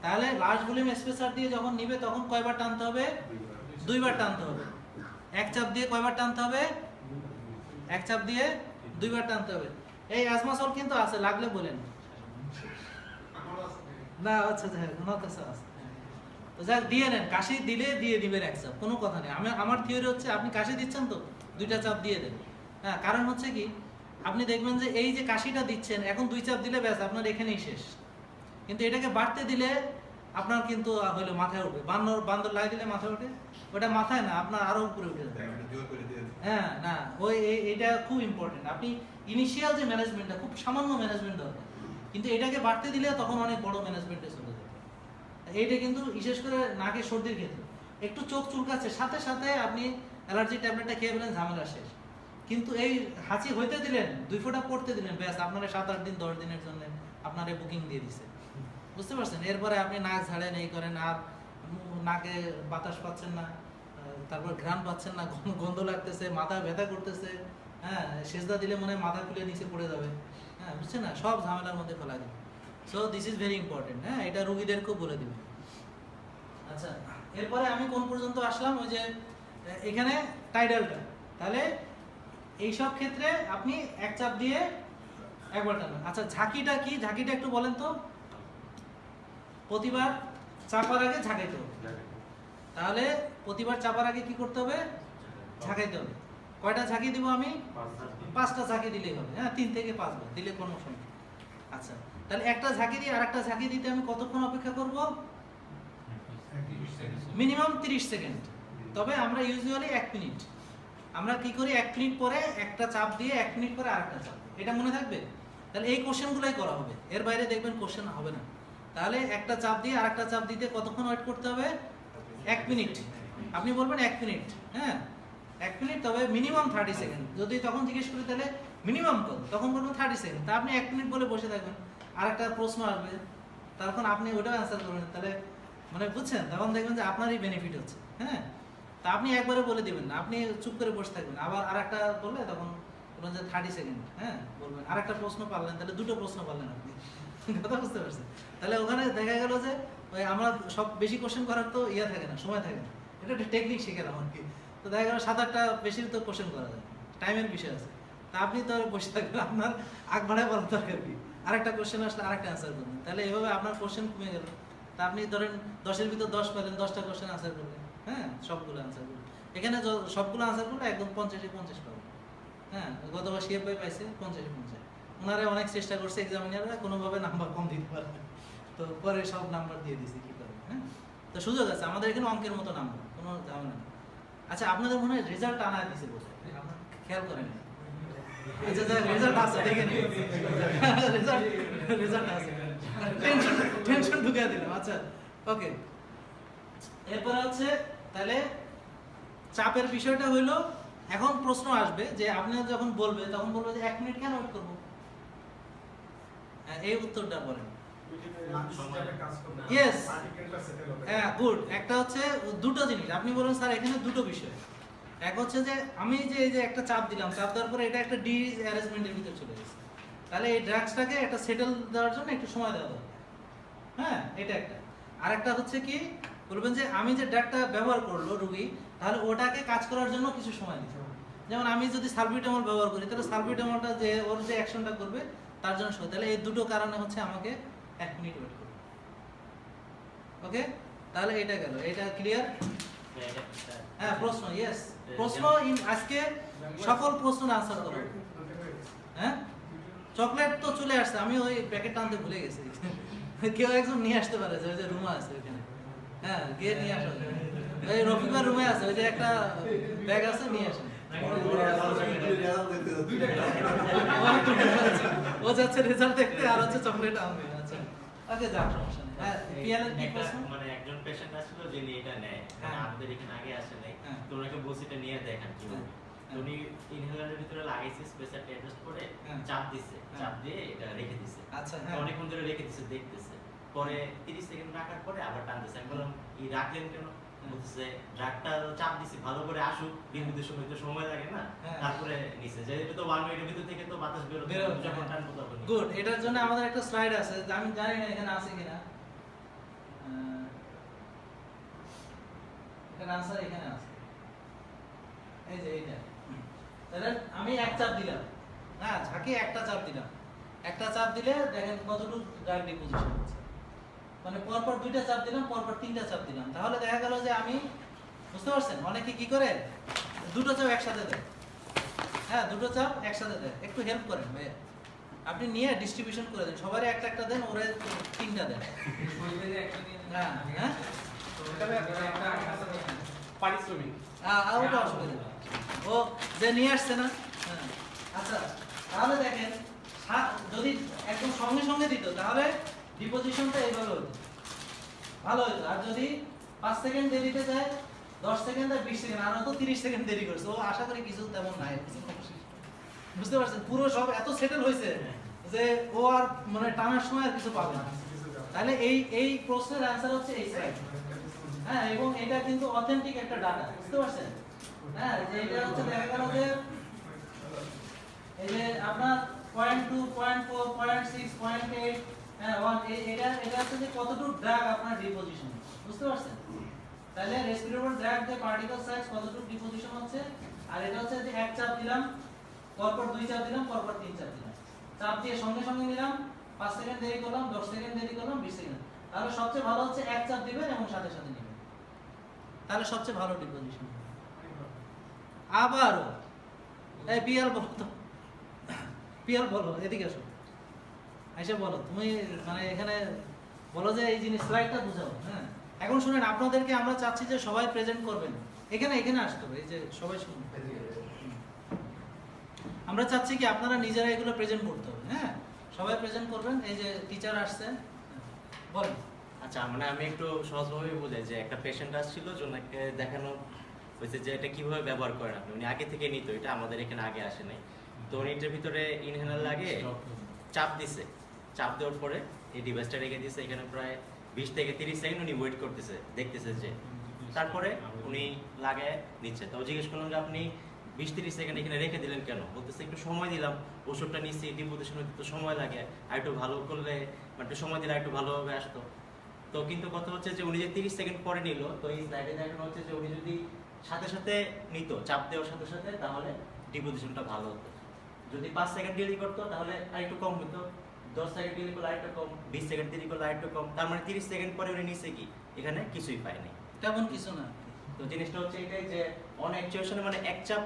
তাহলে লার্জ ভলিউম স্পেসার দিয়ে যখন নিবে তখন কয়বার টানতে হবে? 2 বার টানতে হবে। এক চাপ দিয়ে কয়বার টানতে হবে? এক চাপ দিয়ে 2 বার টানতে হবে। এই অ্যাজমাসল কিন্তু আছে, লাগলে বলেন। না, আচ্ছা আছে। তো যাক, দিয়ে নেন। কাশি দিলে দিয়ে দিবেন এক চাপ, কোনো কথা নেই। আমার থিওরি হচ্ছে আপনি কাশি দিচ্ছেন তো 2টা চাপ দিয়ে দেন। হ্যাঁ, কারণ হচ্ছে কি, আপনি দেখবেন যে এই যে কাশিটা দিচ্ছেন, এখন 2 চাপ দিলে ব্যাস আপনার এখানেই শেষ। কিন্তু এটাকে বাড়তে দিলে আপনার কিন্তু হইলো মাথায় উঠবে। বান্দর লাই দিলে মাথায় উঠে, ওটা মাথায় না, আপনার আরো উপরে উঠে যাবে। হ্যাঁ, না, এইটা খুব ইম্পর্টেন্ট। আপনি ইনিশিয়াল যে ম্যানেজমেন্টটা, খুব সামান্য ম্যানেজমেন্ট দরকার, কিন্তু এটাকে বাড়তে দিলে তখন অনেক বড় ম্যানেজমেন্টে চলে যাবে। এইটা কিন্তু বিশেষ করে নাকে সর্দির ক্ষেত্রে একটু চোখ চুলকাচ্ছে, সাথে সাথে আপনি অ্যালার্জি ট্যাবলেটটা খেয়ে ফেলেন, ঝামেলা শেষ। কিন্তু এই হাঁচি হইতে দিলেন, 2 ফোঁটা পড়তে দিলেন, ব্যাস আপনারা 7-8 দিন 10 দিনের জন্য আপনার বুকিং দিয়ে দিছে। বুঝতে পারছেন? এরপরে আপনি নাক ঝাড়েন, এই করেন, আর নাকে বাতাস পাচ্ছেন না, তারপর ঘ্রাণ পাচ্ছেন না, গন্ধ লাগতেছে, মাথা ব্যথা করতেছে। হ্যাঁ, সেজদা দিলে মনে হয় মাথা খুলে নিচে পড়ে যাবে। হ্যাঁ, বুঝছেন না, সব ঝামেলার মধ্যে ফেলা দিবে। So this is very important. হ্যাঁ, এটা রুগীদেরকেও বলে দিবে। আচ্ছা, এরপরে আমি কোন পর্যন্ত আসলাম? ওই যে এখানে টাইডালটা। তাহলে এইসব ক্ষেত্রে আপনি এক চাপ দিয়ে একবার টানবেন। আচ্ছা, ঝাঁকিটা কি? ঝাঁকিটা একটু বলেন তো। প্রতিবার চাপার আগে ঝাঁকাইতে হবে। তাহলে প্রতিবার চাপার আগে কি করতে হবে? ঝাঁকাইতে হবে। কয়টা ঝাঁকি দিব আমি? 5টা ঝাঁকি দিলেই হবে। হ্যাঁ, 3 থেকে 5 বার দিলে কোনো সমস্যা। আচ্ছা, তাহলে একটা ঝাঁকি দিয়ে আরেকটা ঝাঁকি দিতে আমি কতক্ষণ অপেক্ষা করব? Minimum 30 second. তবে আমরা ইউজুয়ালি 1 মিনিট। আমরা কি করি, 1 মিনিট পরে একটা চাপ দিয়ে 1 মিনিট পরে আরেকটা চাপ। এটা মনে থাকবে। তাহলে এই কোশ্চেনগুলোই করা হবে, এর বাইরে দেখবেন কোশ্চেন হবে না। তাহলে একটা চাপ দিয়ে আরেকটা চাপ দিতে কতক্ষণ ওয়েট করতে হবে? 1 মিনিট। আপনি বলবেন 1 মিনিট, হ্যাঁ 1 মিনিট, তবে মিনিমাম 30 সেকেন্ড। যদি তখন জিজ্ঞেস করি তাহলে মিনিমাম কত, তখন বলবেন 30 সেকেন্ড। তা আপনি 1 মিনিট বলে বসে থাকবেন, আরেকটা প্রশ্ন আসবে, তখন আপনি ওটাও অ্যান্সার করবেন। তাহলে মানে বুঝছেন, তখন দেখবেন যে আপনারই বেনিফিট হচ্ছে, হ্যাঁ। তা আপনি একবারে বলে দিবেন না, আপনি চুপ করে বসে থাকবেন। আবার আরেকটা বললে তখন বলবেন যে 30 সেকেন্ড, হ্যাঁ বলবেন। আরেকটা প্রশ্ন পারলেন, তাহলে দুটো প্রশ্ন পারলেন আপনি। কথা বুঝতে পারছেন? তাহলে ওখানে দেখা গেল যে ওই আমরা সব বেশি কোশ্চেন করার তো ইয়ে থাকে না, সময় থাকে না। এটা একটা টেকনিক শিখেলাম আর কি। তো দেখা গেল 7-8টা বেশি তো কোশ্চেন করা যায়, টাইমের বিষয় আছে। তা আপনি তো বসে থাকবেন, আপনার আগ বাড়ায় বলার দরকার কি? আরেকটা কোশ্চেন আসলে আরেকটা অ্যান্সার করবেন, তাহলে এভাবে আপনার কোশ্চেন কমে গেল। তা আপনি ধরেন 10-এর ভিতর 10 পেলেন, 10টা কোশ্চেন আনসার করবেন, হ্যাঁ সবগুলো আনসার করবেন। এখানে সবগুলো আনসার করলে একদম 50-50 পাবেন, হ্যাঁ। গতবার শিএফ ভাই পাইছে 50-50। ওনারা অনেক চেষ্টা করছে, এক্সামিনাররা কোনোভাবে নাম্বার কম দিতে পারে না, তো পরে সব নাম্বার দিয়ে দিছে কি করে, হ্যাঁ। তো সুযোগ আছে আমাদের এখানে, অঙ্কের মতো নাম্বার, কোনো ঝামেলা নেই। আচ্ছা আপনাদের মনে হয় রেজাল্ট আনা দিছে বলতে, আপনারা খেয়াল করেন? আচ্ছা রেজাল্ট আছে, দেখে নিন রেজাল্ট আছে, টেনশন ঢুকিয়ে দিলাম। আচ্ছা ওকে, এরপরে হচ্ছে তাহলে চাপের বিষয়টা হইলো। এখন প্রশ্ন আসবে যে আপনি যখন বলবে তখন বলবে যে 1 মিনিট কেন ওয়েট করবো, এই উত্তরটা বলেন। ইয়েস, হ্যাঁ গুড। একটা হচ্ছে দুটো জিনিস আপনি বলুন স্যার এখানে দুটো বিষয়। এক হচ্ছে যে আমি যে এই যে একটা চাপ দিলাম, চাপ দেওয়ার পরে এটা একটা ডি অ্যারেঞ্জমেন্টের ভিতরে চলে গেছে, তাহলে এই ড্রাগসটাকে একটা সেটেল দেওয়ার জন্য একটু সময় দেওয়া দরকার, হ্যাঁ এটা একটা। আর একটা হচ্ছে কি বলবেন যে আমি যে ড্রাগটা ব্যবহার করলো রুগী, তাহলে ওটাকে কাজ করার জন্য কিছু সময় দিতে হবে। যেমন আমি যদি সালবিউটামল ব্যবহার করি, তাহলে সালবিউটামলটা যে ওর যে অ্যাকশনটা করবে তার জন্য সময়, তাহলে এই দুটো কারণে হচ্ছে আমাকে 1 মিনিট ওয়েট করবে। ওকে, তাহলে এটা গেল, এটা ক্লিয়ার? হ্যাঁ প্রশ্ন, ইয়েস প্রশ্ন আজকে সকল প্রশ্নের আনসার করো। হ্যাঁ চকলেট তো চলে আসছে, আমি ওই প্যাকেটটা আনতে ভুলে গেছি। কেউ একজন নিয়ে আসতে পারে, যে ওই যে রুমা আছে ওইখানে, হ্যাঁ গিয়ে নিয়ে আসা। ওই রফিকার রুমে আছে, ওই যে একটা ব্যাগ আছে, নিয়ে আসেন। ও যাচ্ছে রেজাল্ট দেখতে, আর হচ্ছে চকলেট আনবে। আচ্ছা ওকে, যাক সমস্যা নেই। হ্যাঁ পিয়ালের কি প্রশ্ন? মানে একজন পেশেন্ট আসলো যে এটা নেয়, মানে আমাদের এখানে আগে আসে নাই, তো ওনাকে বলছি এটা নিয়ে দেখান কিভাবে। উনি ইনহেলারের ভিতরে লাগাইছে, স্পেশালটা অ্যাডজাস্ট করে চাপ দিছে, চাপ দিয়ে এটা রেখে দিছে। আচ্ছা অনেকক্ষণ ধরে রেখে দিছে, দেখতেছে। পরে 30 সেকেন্ড রাখার পরে আবার টানতেছে। আমি বললাম এই রাখলেন কেন? বলতেছে ড্রাগটা চাপ দিছি, ভালো করে আসুক, বিন্দুদের সময় তো সময় লাগে না, তারপরে নিছে। যে এটা তো 1 মিনিটের ভিতর থেকে তো বাতাস বের হবে, যখন টানবো তখন। গুড, এটার জন্য আমাদের একটা স্লাইড আছে, আমি জানি না এখানে আছে কিনা। এখানে আনসার এখানে আছে, এই যে এইটা। তাহলে আমি এক চাপ দিলাম, হ্যাঁ ঝাঁকে একটা চাপ দিলাম, একটা চাপ দিলে দেখেন কতটুকু ড্রাগ ডিপোজিশন হচ্ছে। মানে পরপর 2টা চাপ দিলাম, পরপর 3টা চাপ দিলাম, তাহলে দেখা গেল যে আমি, বুঝতে পারছেন অনেকে কি করে, দুটো চাপ একসাথে দেয়। হ্যাঁ দুটো চাপ একসাথে দেয়, একটু হেল্প করেন ভাই, আপনি নিয়ে ডিস্ট্রিবিউশন করে দেন, সবারই একটা একটা দেন, ওরা 3টা দেন। হ্যাঁ হ্যাঁ পারিশ্রমিক ওটা অসুবিধা নেই, ও যে নিয়ে আসছে না। হ্যাঁ আচ্ছা, তাহলে দেখেন যদি একদম সঙ্গে সঙ্গে দিত তাহলে ডিপোজিশনটা এইভাবে হতো, ভালো হতো। আর যদি 5 সেকেন্ড দেরি দিতে যায়, 10 সেকেন্ড আর 20 সেকেন্ড, আর তো 30 সেকেন্ড দেরি করছে, ও আশা করি কিছু তেমন নাই। বুঝতে পারছেন, পুরো সব এত সেটেল হয়েছে যে ও আর মানে টানার সময় আর কিছু পাবে না। তাহলে এই প্রশ্নের অ্যান্সার হচ্ছে এই স্লাইড। হ্যাঁ, এবং এটা কিন্তু অথেন্টিক একটা ডাটা, বুঝতে পারছেন? হ্যাঁ, যে এটা হচ্ছে দেখা গেল যে এই যে আপনার 0.2, 0.4, 0.6, 0.8, হ্যাঁ 1, এটা হচ্ছে যে কতটুকু ড্রাগ আপনার ডিপোজিশন, বুঝতে পারছেন? তাহলে রেসপিরেটর ড্রাগ যে পার্টিকেল সাইজ কতটুকু ডিপোজিশন হচ্ছে, আর এটা হচ্ছে যে এক চাপ দিলাম, পরপর 2 চাপ দিলাম, পরপর 3 চাপ দিলাম, চাপ দিয়ে সঙ্গে সঙ্গে নিলাম, 5 সেকেন্ড দেরি করলাম, 10 সেকেন্ড দেরি করলাম, 20 সেকেন্ড। তাহলে সবচেয়ে ভালো হচ্ছে এক চাপ দিবেন এবং সাথে সাথে নেবেন, তাহলে সবচেয়ে ভালো ডিপোজিশন। আবারও এই পিয়াল বলো তো, পিয়াল বলো, এদিকে আসো, এসে বলো তুমি, মানে এখানে বলো যে এই জিনিস স্লাইডটা বুঝাও। হ্যাঁ এখন শুনেন, আপনাদেরকে আমরা চাচ্ছি যে সবাই প্রেজেন্ট করবেন, এখানে আসতে হবে, এই যে সবাই শুনুন। আমরা চাচ্ছি কি আপনারা নিজেরা এগুলো প্রেজেন্ট করতে হবে। হ্যাঁ সবাই প্রেজেন্ট করবেন। এই যে টিচার আসছে, বলেন। আচ্ছা, মানে আমি একটু সহজভাবে বোঝাই যে একটা পেশেন্ট আসছিল, জনকে দেখানো হয়েছে যে এটা কিভাবে ব্যবহার করেন আপনি। উনি আগে থেকে নিত, এটা আমাদের এখানে আগে আসে নাই। তো উনি এটার ভিতরে ইনহেলার লাগে চাপ দিছে, চাপ দেওয়ার পরে এই ডিভাইসটা রেখে দিয়েছে এখানে প্রায় 20 থেকে 30 সেকেন্ড উনি ওয়েট করতেছে, দেখতেছে যে, তারপরে উনি লাগায় দিচ্ছে। তো জিজ্ঞেস করলাম যে আপনি 20-30 সেকেন্ড এখানে রেখে দিলেন কেন? বলতেছে একটু সময় দিলাম, ওষুধটা নিচ্ছি, ডিপোজিশন হতে তো সময় লাগে, আর একটু ভালো করলে মানে একটু সময় দিলে একটু ভালোভাবে আসতো। তো কিন্তু কথা হচ্ছে যে উনি যে 30 সেকেন্ড পরে নিল, তো এই স্লাইডে দেখানো হচ্ছে যে উনি যদি সাথে সাথে নিত, চাপ দেওয়ার সাথে সাথে, তাহলে ডিপোজিশনটা ভালো হতো। যদি 5 সেকেন্ড দেরি করতো তাহলে আরেকটু কম হতো, 10 সেকেন্ড দেরি করলে আরেকটু কম, 20 সেকেন্ড দেরি করলে আরেকটু কম। তার মানে 30 সেকেন্ড পরে উনি নিছে কি, এখানে কিছুই পায়নি, তেমন কিছু না। তো জিনিসটা হচ্ছে এটাই যে অন অ্যাকচুয়েশনে মানে এক চাপ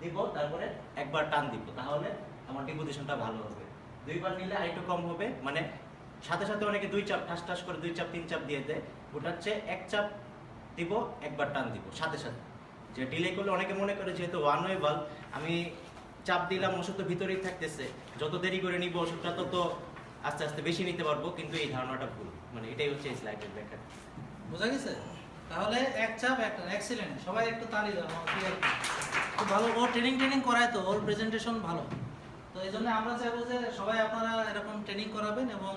দিব, তারপরে একবার টান দিব, তাহলে আমার ডিপোজিশনটা ভালো হবে। দুইবার নিলে আরেকটু কম হবে, মানে সাথে সাথে অনেকে 2 চাপ ঠাস ঠাস করে 2 চাপ 3 চাপ দিয়ে দেয়, ওটা হচ্ছে এক চাপ দিব, একবার টান দিব সাথে সাথে। যে ডিলে করলে অনেকে মনে করে যেহেতু ওয়ান ওয়ে ভালভ, আমি চাপ দিলাম ওষুধ তো ভিতরেই থাকতেছে, যত দেরি করে নিব ওষুধটা তত আস্তে আস্তে বেশি নিতে পারবো, কিন্তু এই ধারণাটা ভুল। মানে এটাই হচ্ছে এই স্লাইডের ব্যাখ্যা। বোঝা গেছে? তাহলে এক চাপ একটা এক্সিলেন্ট, সবাই একটু তালি দাও। খুব ভালো, ওর ট্রেনিং করায়, তো ওর প্রেজেন্টেশন ভালো। তো এই জন্য আমরা চাইবো যে সবাই আপনারা এরকম ট্রেনিং করাবেন, এবং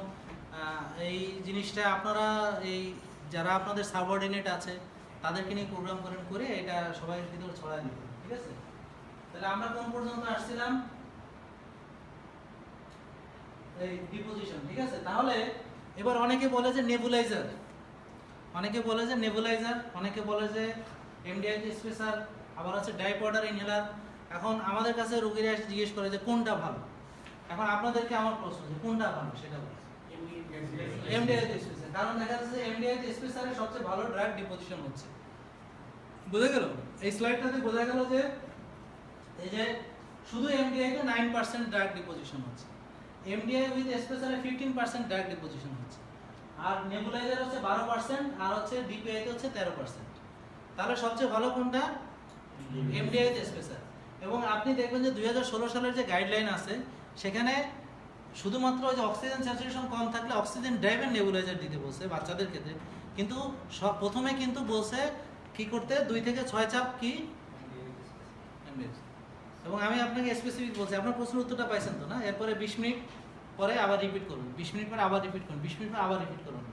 এই জিনিসটা আপনারা এই যারা আপনাদের সাবঅর্ডিনেট আছে তাদেরকে নিয়ে প্রোগ্রাম করে এটা সবাই ভিতরে ছড়ায় দিবেন, ঠিক আছে? তাহলে আমরা কোন পর্যন্ত আসছিলাম? এই ডিপোজিশন, ঠিক আছে? তাহলে এবার অনেকে বলে যে নেবুলাইজার, অনেকে বলে যে নেবুলাইজার, অনেকে বলে যে এমডিআই স্পেসার, আবার আছে ডাইপোডার ইনহেলার। এখন আমাদের কাছে রোগীরা এসে জিজ্ঞেস করে যে কোনটা ভালো। এখন আপনাদেরকে আমার প্রশ্ন যে কোনটা ভালো সেটা বলুন। এমডিআই স্পেসার, কারণ দেখা যাচ্ছে যে এমডিআই স্পেসারের সবচেয়ে ভালো ড্রাগ ডিপোজিশন হচ্ছে। বোঝা গেল? এই স্লাইডটাতে বোঝা গেল যে এই যে শুধু এমডিআই তে 9% ড্রাগ ডিপোজিশন হচ্ছে, এমডিআই উইথ স্পেসারে 15% ড্রাগ ডিপোজিশন হচ্ছে, আর নেবুলাইজার হচ্ছে 12%, আর হচ্ছে ডিপিআই তে হচ্ছে 13%। তাহলে সবচেয়ে ভালো কোনটা? এমডিআই তে স্পেসার। এবং আপনি দেখবেন যে 2016 সালের যে গাইডলাইন আছে সেখানে শুধুমাত্র ওই যে অক্সিজেন স্যাচুরেশন কম থাকলে অক্সিজেন ড্রাইভেন নেবুলাইজার দিতে বলছে বাচ্চাদের ক্ষেত্রে, কিন্তু সব প্রথমে কিন্তু বলছে কি করতে, 2 থেকে 6 চাপ কি এমডিআই। এবং আমি আপনাকে স্পেসিফিক বলছি, আপনার প্রশ্নের উত্তরটা পাইছেন তো না? এরপরে 20 মিনিট পরে আবার রিপিট করুন, 20 মিনিট পরে আবার রিপিট করুন, 20 মিনিট পরে আবার রিপিট করুন,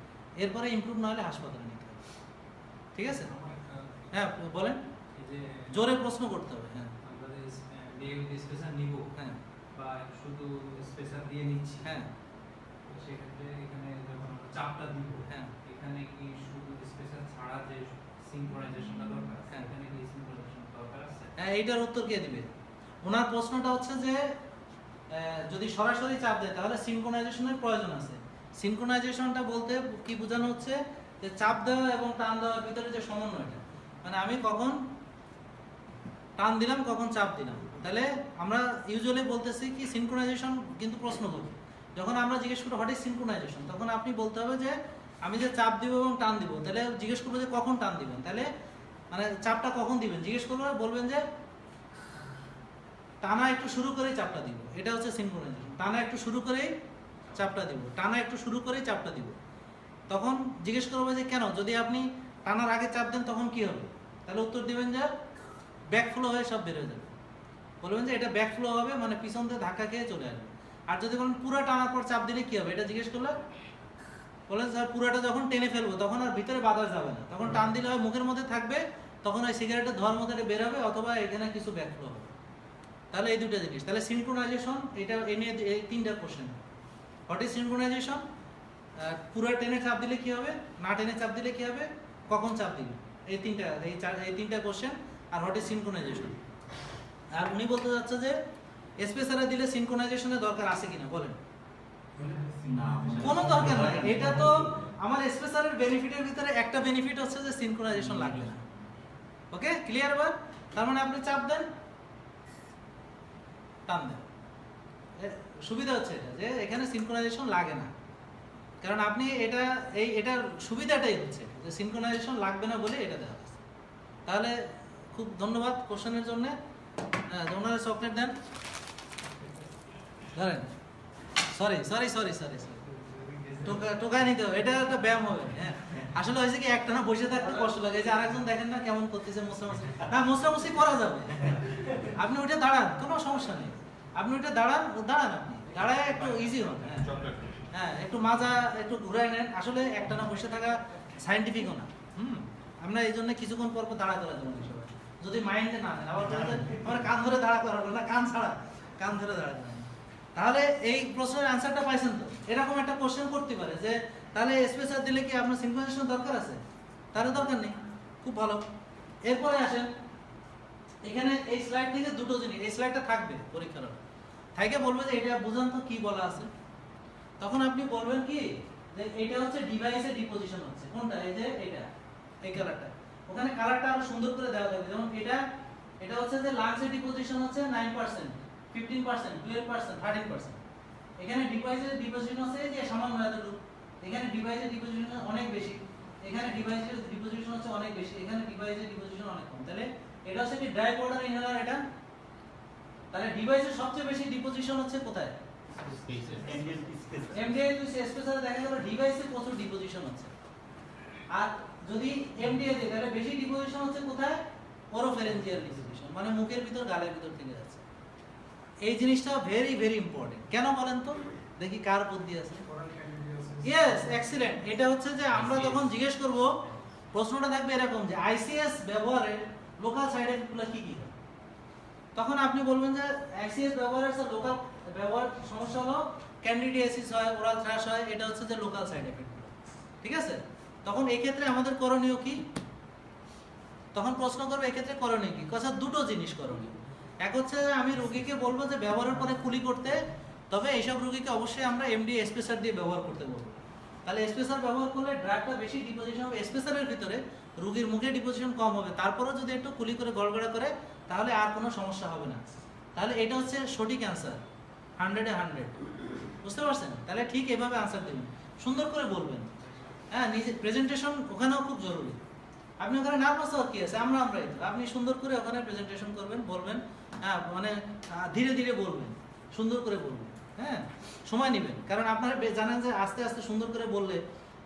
এরপরে ইমপ্রুভ না হলে হাসপাতালে নিতে হবে, ঠিক আছে? হ্যাঁ বলেন, জোরে প্রশ্ন করতে হবে। হ্যাঁ, আমরা যে স্পেশাল নিব, হ্যাঁ, বা শুধু স্পেশাল দিয়ে নিচ্ছি, হ্যাঁ, সেক্ষেত্রে এখানে যখন আমরা চাপটা দিব, হ্যাঁ, এখানে কি শুধু স্পেশাল ছাড়া যে সিনক্রোনাইজেশনটা দরকার, হ্যাঁ। এখানে কি সিনক্রোনাইজেশন দরকার আছে? হ্যাঁ, এইটার উত্তর কে দিবে? ওনার প্রশ্নটা হচ্ছে যে যদি সরাসরি চাপ দেয় তাহলে সিনক্রোনাইজেশনের প্রয়োজন আছে। সিনক্রোনাইজেশনটা বলতে কি বোঝানো হচ্ছে যে চাপ দেওয়া এবং টান দেওয়ার ভিতরে যে সমন্বয়টা, মানে আমি কখন টান দিলাম কখন চাপ দিলাম। তাহলে আমরা ইউজুয়ালি বলতেছি কি সিনক্রোনাইজেশন, কিন্তু প্রশ্ন করব যখন আমরা জিজ্ঞেস করবো হোয়াট ইজ সিনক্রোনাইজেশন, তখন আপনি বলতে হবে যে আমি যে চাপ দিব এবং টান দিব। তাহলে জিজ্ঞেস করবো যে কখন টান দিবেন, তাহলে মানে চাপটা কখন দিবেন জিজ্ঞেস করবো, বলবেন যে টানা একটু শুরু করেই চাপটা দিব, এটা হচ্ছে সিনক্রোনাইজেশন। টানা একটু শুরু করেই চাপটা দিব, টানা একটু শুরু করেই চাপটা দিব। তখন জিজ্ঞেস করবো যে কেন, যদি আপনি টানার আগে চাপ দেন তখন কি হবে, তাহলে উত্তর দিবেন যে ব্যাকফ্লো হয়ে সব বের হয়ে যাবে। বলবেন যে এটা ব্যাকফ্লো হবে, মানে পিছন থেকে ধাক্কা খেয়ে চলে আসবে। আর যদি বলেন পুরো টানার পর চাপ দিলে কি হবে, এটা জিজ্ঞেস করলে বলেন স্যার পুরোটা যখন টেনে ফেলবো তখন আর ভিতরে বাতাস যাবে না, তখন টান দিলে হয় মুখের মধ্যে থাকবে, তখন ওই সিগারেটের ধোঁয়ার মধ্যে বের হবে, অথবা এখানে কিছু ব্যাকফ্লো হবে। তাহলে এই দুটো জিনিস। তাহলে সিনক্রোনাইজেশন, এটা এই নিয়ে এই 3টা কোশ্চেন। হোয়াট ইজ সিনক্রোনাইজেশন, পুরো টেনে চাপ দিলে কি হবে, না টেনে চাপ দিলে কি হবে, কখন চাপ দিবে, এই 3টা কোশ্চেন। আর হোয়াট ইজ সিনক্রোনাইজেশন। আর উনি বলতে যাচ্ছে যে স্পেসারে দিলে সিনক্রোনাইজেশনের দরকার আছে কিনা বলেন। কোনো দরকার নাই, এটা তো আমার স্পেসারের বেনিফিটের ভিতরে একটা বেনিফিট হচ্ছে যে সিনক্রোনাইজেশন লাগবে না। ওকে, ক্লিয়ার? এবার তার মানে আপনি চাপ দেন, টান দেন, সুবিধা হচ্ছে এটা যে এখানে সিনক্রোনাইজেশন লাগে না, কারণ আপনি এটার সুবিধাটাই হচ্ছে যে সিনক্রোনাইজেশন লাগবে না বলে এটা দেওয়া হচ্ছে। তাহলে খুব ধন্যবাদ কোশ্চেনের জন্য। ওনারা চকলেট দেন, ধরেন সরি সরি সরি সরি টোকা নিতে হবে, এটা একটা ব্যায়াম হবে। হ্যাঁ আসলে হয়েছে কি একটানা বসে থাকতে কষ্ট লাগে, যে আরেকজন দেখেন না কেমন করতেছে মোছামুছি, না মোছামুছি করা যাবে, আপনি ওইটা দাঁড়ান কোনো সমস্যা নেই, আপনি ওইটা দাঁড়ান আপনি দাঁড়ায় একটু ইজি হবে। হ্যাঁ একটু মাজা একটু ঘুরাই নেন, আসলে একটানা বসে থাকা সাইন্টিফিকও না। আমরা এই জন্য কিছুক্ষণ পর পর দাঁড়া করা যাবো সবাই, যদি মাইন্ডে না নেন। আবার আমার কান ধরে দাঁড়া করা না, কান ছাড়া কান ধরে দাঁড়া করা। তাহলে এই প্রশ্নের আনসারটা পাইছেন তো? এরকম একটা কোশ্চেন করতে পারে যে তাহলে স্পেসার দিলে কি আপনার সিনক্রোনাইজেশন দরকার আছে? তাহলে দরকার নেই, খুব ভালো। এরপরে আসেন, এখানে এই স্লাইড থেকে দুটো জিনিস, এই স্লাইডটা থাকবে পরীক্ষার হলে, থাকে বলবে যে এটা বুঝান তো কি বলা আছে। তখন আপনি বলবেন কি যে এটা হচ্ছে ডিভাইসে ডিপোজিশন হচ্ছে, কোনটা? এই যে এটা, এই কালারটা। ওখানে কালারটা আরো সুন্দর করে দেওয়া যাবে, যেমন এটা হচ্ছে যে লাংসে ডিপোজিশন হচ্ছে 9%, 15%, 12%, 13%। এখানে ডিভাইসে ডিপোজিশন হচ্ছে যে সামান্য এতটুকু, এখানে ডিভাইসে ডিপোজিশন অনেক বেশি, এখানে ডিভাইসে ডিপোজিশন হচ্ছে অনেক বেশি, এখানে ডিভাইসে ডিপোজিশন অনেক কম। তাহলে এটা হচ্ছে কি ড্রাই পাউডার ইনহেলার এটা। তাহলে ডিভাইসের সবচেয়ে বেশি ডিপোজিশন হচ্ছে কোথায়? এমডিআই টু স্পেসারে দেখা গেল ডিভাইসে প্রচুর ডিপোজিশন হচ্ছে। আর যদি এমডিআই দিয়ে তাহলে বেশি ডিপোজিশন হচ্ছে কোথায়? ওরোফেরেঞ্জিয়াল ডিপোজিশন, মানে মুখের ভিতর গালের ভিতর থেকে যাচ্ছে। এই জিনিসটা ভেরি ভেরি ইম্পর্টেন্ট। কেন বলেন তো, দেখি কার বুদ্ধি আছে। Yes, excellent. এটা হচ্ছে যে আমরা যখন জিজ্ঞেস করব, প্রশ্নটা থাকবে এরকম যে আইসিএস ব্যবহারের লোকাল সাইড এফেক্টগুলো কি কি হয়। তখন আপনি বলবেন যে আইসিএস ব্যবহারের লোকাল ব্যবহার সমস্যা হলো ক্যান্ডিডিয়াসিস হয়, ওরাল থ্রাশ হয়, এটা হচ্ছে যে লোকাল সাইড এফেক্ট। ঠিক আছে? তখন এই ক্ষেত্রে আমাদের করণীয় কি? তখন প্রশ্ন করবে এই ক্ষেত্রে করণীয় কি? কথা দুটো জিনিস করণীয়। এক হচ্ছে যে আমি রোগীকে বলবো যে ব্যবহারের পরে কুলি করতে, তবে এইসব রোগীকে অবশ্যই আমরা এমডি স্পেসার দিয়ে ব্যবহার করতে বলবো। তাহলে স্পেসার ব্যবহার করলে ড্রাগটা বেশি ডিপোজিশন হবে স্পেসারের ভিতরে, রোগীর মুখে ডিপোজিশন কম হবে, তারপরেও যদি একটু কুলি করে গড়গড়া করে তাহলে আর কোনো সমস্যা হবে না। তাহলে এটা হচ্ছে সঠিক অ্যান্সার, 100-এ 100। বুঝতে পারছেন? তাহলে ঠিক এভাবে আনসার দেবেন, সুন্দর করে বলবেন। হ্যাঁ, নিজে প্রেজেন্টেশন ওখানেও খুব জরুরি। আপনি ওখানে নার্ভাস হওয়ার কি আছে? আমরাই তো। আপনি সুন্দর করে ওখানে প্রেজেন্টেশন করবেন, বলবেন, হ্যাঁ মানে ধীরে ধীরে বলবেন, সুন্দর করে বলবেন। হ্যাঁ, সময় নেবেন, কারণ আপনারা জানেন যে আস্তে আস্তে সুন্দর করে বললে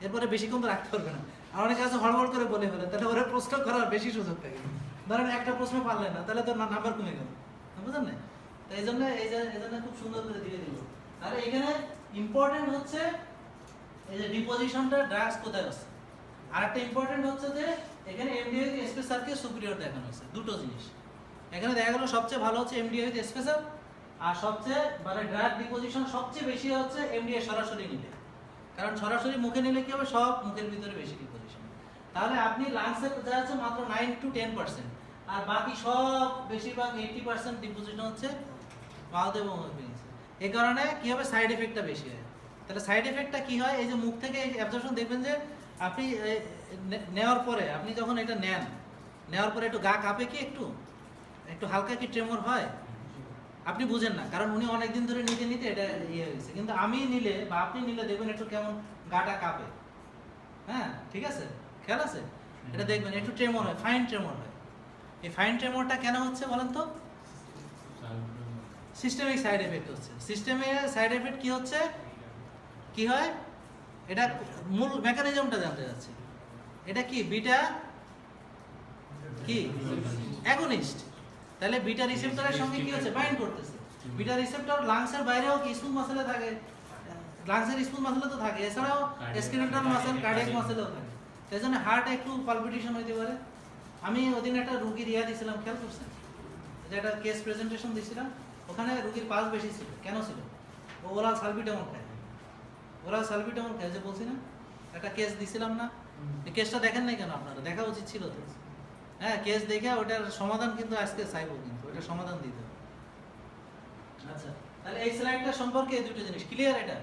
এরপরে বেশিক্ষণ তো রাখতে পারবে না। আর অনেকে আছে হড়বড় করে বলে ফেলে, তাহলে ওরা প্রশ্ন করার বেশি সুযোগ থাকে। ধরেন একটা প্রশ্ন পারলেন না, তাহলে তো নাম্বার কমে গেল, বুঝলেন না? তো এই জন্য খুব সুন্দর করে ধীরে ধীরে। আর এখানে ইম্পর্টেন্ট হচ্ছে এই যে ডিপোজিশনটা ড্রাগস কোথায় আছে। আর একটা ইম্পর্টেন্ট হচ্ছে যে এখানে এমডিআই উইথ স্পেসারকে সুপিরিয়র দেখানো হয়েছে। দুটো জিনিস এখানে দেখা গেল, সবচেয়ে ভালো হচ্ছে এমডিআই উইথ স্পেসার, আর সবচেয়ে মানে ড্রাগ ডিপোজিশন সবচেয়ে বেশি হচ্ছে এমডিআই সরাসরি নিলে। কারণ সরাসরি মুখে নিলে কি হবে, সব মুখের ভিতরে বেশি ডিপোজিশন। তাহলে আপনি লাংসে যা আছে মাত্র 9-10%, আর বাকি সব বেশিরভাগ 80% ডিপোজিশন হচ্ছে মাউথ এবং ওয়েভিংসে। এই কারণে কি হবে, সাইড এফেক্টটা বেশি হয়। তাহলে সাইড এফেক্টটা কি হয়, এই যে মুখ থেকে অ্যাবজর্পশন দেখবেন যে আপনি নেওয়ার পরে, আপনি যখন এটা নেওয়ার পরে একটু গা কাঁপে কি, একটু হালকা কি ট্রেমর হয়, আপনি বুঝেন না, কারণ উনি অনেকদিন ধরে নিতে নিতে এটা ইয়ে হয়েছে। কিন্তু আমি নিলে বা আপনি নিলে দেখবেন একটু কেমন গাটা কাঁপে। হ্যাঁ ঠিক আছে, খেয়াল আছে? এটা দেখবেন একটু ট্রেমর হয়, ফাইন ট্রেমর হয়। এই ফাইন ট্রেমরটা কেন হচ্ছে বলেন তো? সিস্টেমিক সাইড এফেক্ট হচ্ছে। সিস্টেমের সাইড এফেক্ট কি হচ্ছে, কি হয়, এটা মূল মেকানিজমটা জানতে যাচ্ছে। এটা কি বিটা কি অ্যাগনিস্ট, তাহলে বিটা রিসেপ্টরের সঙ্গে কি হচ্ছে, বাইন্ড করতেছে। বিটা রিসেপ্টর লাংসের বাইরেও কি স্মুথ মাসেলে থাকে, লাংসের স্মুথ মাসেলে তো থাকে, এছাড়াও স্কেলেটাল মাসেল, কার্ডিয়াক মাসেলেও থাকে। সেই জন্য হার্টে একটু পালপিটেশন হইতে পারে। আমি ওদিন একটা রুগীর ইয়া দিয়েছিলাম, খেয়াল করছেন, যে একটা কেস প্রেজেন্টেশন দিয়েছিলাম, ওখানে রুগীর পালস বেশি ছিল। কেন ছিল? ও ওরাল সালবিটামল খায়, যে বলছি না, একটা কেস দিছিলাম না, এই কেসটা দেখেন নাই কেন? আপনারা দেখা উচিত ছিল তো। হ্যাঁ, কেস দেখে ওটার সমাধান কিন্তু আজকে চাইবো, কিন্তু ওটার সমাধান দিতে হবে। আচ্ছা, তাহলে এই স্লাইডটা সম্পর্কে এই দুটো জিনিস ক্লিয়ার এটা?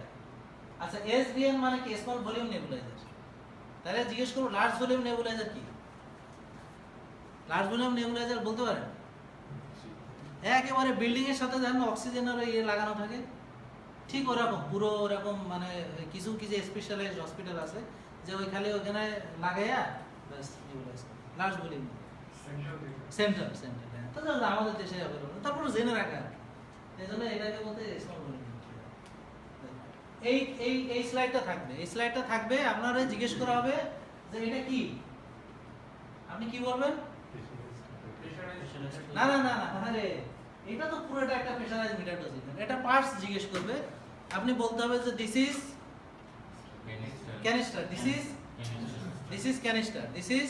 আচ্ছা, এসভিএন মানে কি? Small volume nebuliser. তাহলে জিজ্ঞেস করব লার্জ ভলিউম নেবুলাইজার কি? লার্জ ভলিউম নেবুলাইজার বলতে পারেন? একেবারে বিল্ডিং এর সাথে যেন অক্সিজেনের ইয়ে লাগানো থাকে, ঠিক ওরকম, পুরো ওরকম, মানে কিছু কিছু স্পেশালাইজড হসপিটাল আছে যে ওই খালি ওখানে লাগাইয়া ব্যাস নেবুলাইজ। লার্জ ভলিউম সেন্ট্রাল, হ্যাঁ, তো আমাদের দেশে অ্যাভেলেবল, তারপরে জেনে রাখা, এই জন্য এটাকে বলতে স্মল ভলিউম। এই এই এই স্লাইডটা থাকবে, এই স্লাইডটা থাকবে, আপনারা জিজ্ঞেস করা হবে যে এটা কি, আপনি কি বলবেন? না না না না, আরে এটা তো পুরোটা একটা প্রেসারাইজ মিটার ডোজ। এটা পার্টস জিজ্ঞেস করবে, আপনি বলতে হবে যে this is canister, this is canister, this is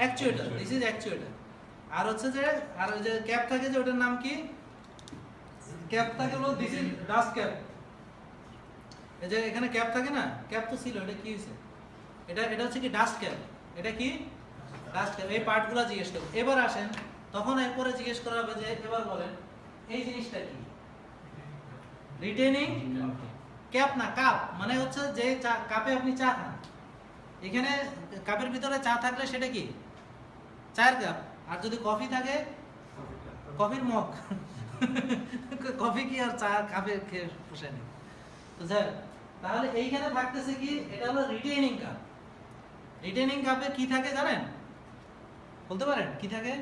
actuator, this is actuator. আর হচ্ছে যে আর ওই যে ক্যাপ থাকে যে ওটার নাম কি, ক্যাপ থাকে হলো দিস ইজ ডাস্ট ক্যাপ। এই যে এখানে ক্যাপ থাকে না, ক্যাপ তো ছিল, এটা কি হয়েছে, এটা হচ্ছে কি ডাস্ট ক্যাপ, এটা কি ডাস্ট ক্যাপ। এই পার্টগুলো জিজ্ঞেস করবে। এবার আসেন, তখন এরপরে জিজ্ঞেস করা হবে যে এবার বলেন এই জিনিসটা কি, রিটেনিং ক্যাপ না কাপ, মানে হচ্ছে যে কাপে আপনি চা খান, এখানে কাপের ভিতরে চা থাকলে সেটা কি চায়ের কাপ, আর যদি কফি থাকে কফির মগ। কফি কি আর চা কাপে খেয়ে পোষায় না। তো স্যার তাহলে এইখানে থাকতেছে কি, এটা হলো রিটেনিং কাপ। রিটেনিং কাপে কি থাকে জানেন, বলতে পারেন কি থাকে?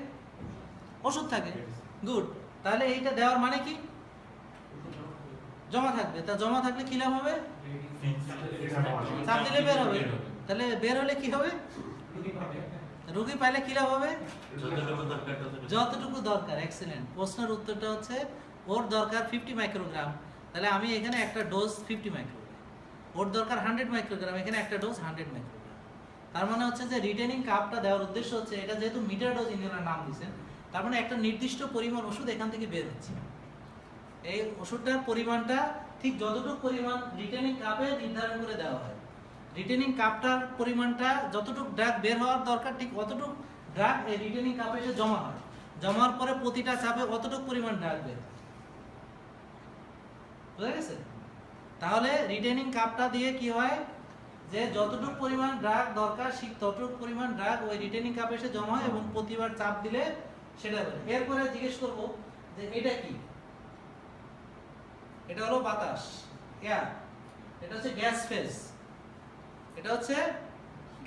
ওষুধ থাকে। গুড। তাহলে এইটা দেওয়ার মানে কি, জমা থাকবে। তা জমা থাকলে কি লাভ হবে? চাপ দিলে বের হবে। তাহলে বের হলে কি হবে? রোগী পাইলে কি লাভ হবে? যতটুকু দরকার। এক্সিলেন্ট। প্রশ্নের উত্তরটা হচ্ছে ওর দরকার 50 মাইক্রোগ্রাম, তাহলে আমি এখানে একটা ডোজ 50 মাইক্রোগ্রাম। ওর দরকার 100 মাইক্রোগ্রাম, এখানে একটা ডোজ 100 মাইক্রোগ্রাম। তার মানে হচ্ছে যে রিটেনিং কাপটা দেওয়ার উদ্দেশ্য হচ্ছে, এটা যেহেতু মিটার ডোজ ইঞ্জিনিয়ার নাম দিয়েছেন, তার মানে একটা নির্দিষ্ট পরিমাণ ওষুধ এখান থেকে বের হচ্ছে। এই ওষুধটার পরিমাণটা ঠিক যতটুকু পরিমাণ রিটেনিং কাপে নির্ধারণ করে দেওয়া হয়। রিটেনিং কাপটার পরিমাণটা যতটুকু ড্রাগ বের হওয়ার দরকার, ঠিক অতটুকু ড্রাগ এই রিটেনিং কাপে এসে জমা হয়। জমার পরে প্রতিটা চাপে অতটুকু পরিমাণ ড্রাগ বের হয়। বুঝা গেছে? তাহলে রিটেনিং কাপটা দিয়ে কি হয়, যে যতটুকু পরিমাণ ড্রাগ দরকার ততটুকু পরিমাণ ড্রাগ ওই রিটেনিং কাপে এসে জমা হয় এবং প্রতিবার চাপ দিলে সেটা বের। এরপরে জিজ্ঞেস করব যে এটা কি, এটা হলো বাতাস, এয়ার। এটা হচ্ছে গ্যাস ফেজ, এটা হচ্ছে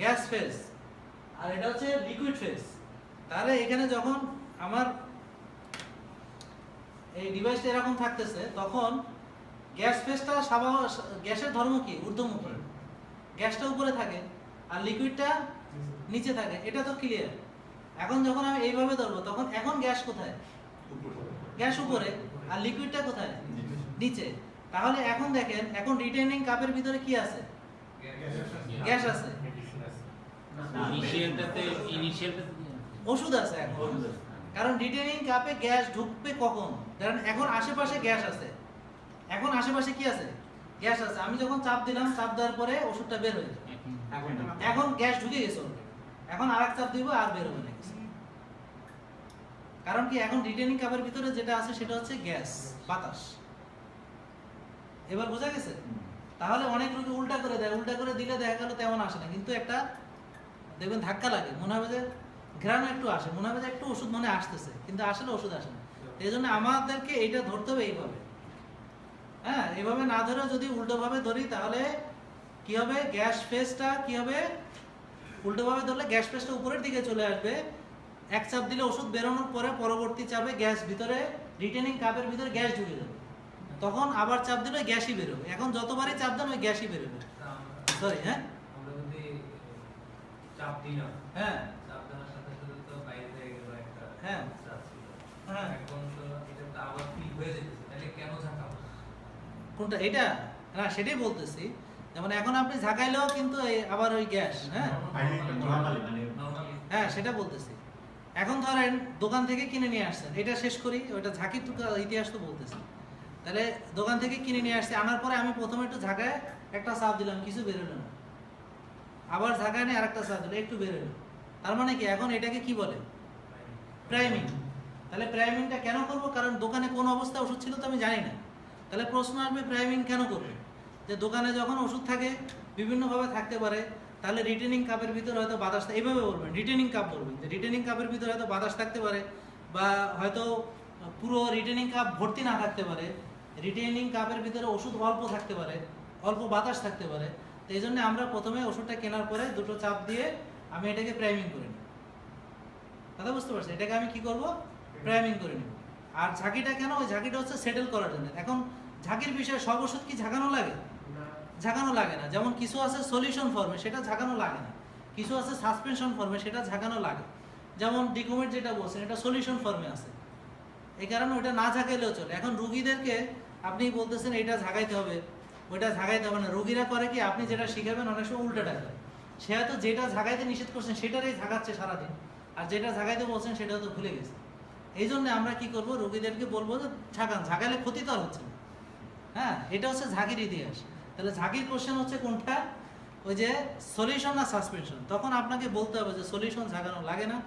গ্যাস ফেজ, আর এটা হচ্ছে লিকুইড ফেজ। তাহলে এখানে যখন আমার এই ডিভাইসটা এরকম থাকতেছে, তখন গ্যাস ফেজটা গ্যাসের ধর্ম কি, ঊর্ধ্বমুখী। গ্যাসটা উপরে থাকে আর লিকুইডটা নিচে থাকে, এটা তো ক্লিয়ার। এখন যখন আমি এইভাবে ধরবো, তখন এখন গ্যাস কোথায়? গ্যাস উপরে, আর লিকুইডটা কোথায়? নিচে। তাহলে এখন দেখেন, এখন রিটেনিং কাপের ভিতরে কি আছে? গ্যাস আছে, ওষুধ আছে এখন। কারণ রিটেনিং কাপে গ্যাস ঢুকবে কখন? কারণ এখন আশেপাশে গ্যাস আছে, এখন আশেপাশে কি আছে? গ্যাস আছে। আমি যখন চাপ দিলাম, চাপ দেওয়ার পরে ওষুধটা বের হয়ে যাবে। এখন গ্যাস ঢুকে গেছে, এখন আরেক চাপ দিব আর বের হবে না। কারণ কি, এখন রিটেনিং কাপের ভিতরে যেটা আছে সেটা হচ্ছে গ্যাস, বাতাস। এবার বোঝা গেছে? তাহলে অনেক রোগী উল্টা করে দেয়, উল্টা করে দিলে দেখা গেল তেমন আসে না, কিন্তু একটা দেখবেন ধাক্কা লাগে, মনে হবে যে ঘ্রাণ একটু আসে, মনে হবে যে একটু ওষুধ মনে আসতেছে, কিন্তু আসলে ওষুধ আসে না। এই জন্য আমাদেরকে এইটা ধরতে হবে এইভাবে। হ্যাঁ, এইভাবে না ধরে যদি উল্টো ভাবে ধরি, তাহলে কি হবে, গ্যাস ফেজটা কি হবে, উল্টো ভাবে ধরলে গ্যাস ফেজটা উপরের দিকে চলে আসবে। এক চাপ দিলে ওষুধ বেরোনোর পরে পরবর্তী চাপে গ্যাস ভিতরে, রিটেনিং কাপের ভিতরে গ্যাস ঢুকে যাবে, তখন আবার চাপ দিলে গ্যাসই বেরোবে। এখন যতবারই চাপ দেন ওই গ্যাসই বেরোবে। সরি, হ্যাঁ, আমরা যদি চাপ দিলাম, হ্যাঁ, চাপ দেওয়ার সাথে সাথে তো বাইরে হয়ে গেল একটা, হ্যাঁ, চাপ ছিল, হ্যাঁ, এখন তো এটা তো আবার ফিল হয়ে যেতেছে, তাহলে কেন ঝাঁকাবো? কোনটা? এটা না, সেটাই বলতেছি। যেমন এখন আপনি ঝাঁকাইলেও কিন্তু আবার ওই গ্যাস, হ্যাঁ হ্যাঁ, সেটা বলতেছি। এখন ধরেন দোকান থেকে কিনে নিয়ে আসছেন, এটা শেষ করি, ওইটা ঝাঁকির ইতিহাস তো বলতেছি। তাহলে দোকান থেকে কিনে নিয়ে আসছে, আনার পরে আমি প্রথমে একটু ঝাঁকায় একটা চাপ দিলাম, কিছু বেরোলো না, আবার ঝাঁকায় নিয়ে আরেকটা চাপ দিলে একটু বেরোলো। তার মানে কি, এখন এটাকে কি বলে? প্রাইমিং। তাহলে প্রাইমিংটা কেন করব? কারণ দোকানে কোন অবস্থায় ওষুধ ছিল তো আমি জানি না। তাহলে প্রশ্ন আসবে প্রাইমিং কেন করবে? যে দোকানে যখন ওষুধ থাকে বিভিন্নভাবে থাকতে পারে, তাহলে রিটেনিং কাপের ভিতরে হয়তো বাতাস, এইভাবে বলবেন, রিটেনিং কাপ বলবেন, যে রিটেনিং কাপের ভিতরে হয়তো বাতাস থাকতে পারে, বা হয়তো পুরো রিটেনিং কাপ ভর্তি না থাকতে পারে, রিটেনিং কাপের ভিতরে ওষুধ অল্প থাকতে পারে, অল্প বাতাস থাকতে পারে। তো এই জন্য আমরা প্রথমে ওষুধটা কেনার পরে দুটো চাপ দিয়ে আমি এটাকে প্রাইমিং করে নিই। কথা বুঝতে পারছি? এটাকে আমি কি করব? প্রাইমিং করে নিব। আর ঝাঁকিটা কেন? ওই ঝাঁকিটা হচ্ছে সেটেল করার জন্য। এখন ঝাঁকির বিষয়ে সব ওষুধ কি ঝাঁকানো লাগে? ঝাঁকানো লাগে না। যেমন কিছু আছে সলিউশন ফর্মে, সেটা ঝাঁকানো লাগে না। কিছু আছে সাসপেনশন ফর্মে, সেটা ঝাঁকানো লাগে। যেমন ডিকোমেট যেটা বলছেন, এটা সলিউশন ফর্মে আছে, এই কারণে ওটা না ঝাঁকাইলেও চলে। এখন রুগীদেরকে আপনি বলতেছেন এটা ঝাঁকাইতে হবে, ওইটা ঝাঁকাইতে হবে না। রুগীরা করে কি, আপনি যেটা শিখাবেন অনেক সময় উল্টাটা করে। সে হয়তো যেটা ঝাঁকাইতে নিষেধ করছেন সেটারই ঝাঁকাচ্ছে সারাদিন, আর যেটা ঝাঁকাইতে বলছেন সেটা তো ভুলে গেছে। এই জন্য আমরা কি করব, রুগীদেরকে বলবো যে ঝাঁকান, ঝাঁকাইলে ক্ষতি তো আর হচ্ছে না। হ্যাঁ, এটা হচ্ছে ঝাঁকির ইতিহাস। তাহলে ঝাঁকির কোশ্চেন হচ্ছে কোনটা, ওই যে সলিউশন না সাসপেনশন। তখন আপনাকে বলতে হবে যে সলিউশন ঝাঁকানো লাগে না,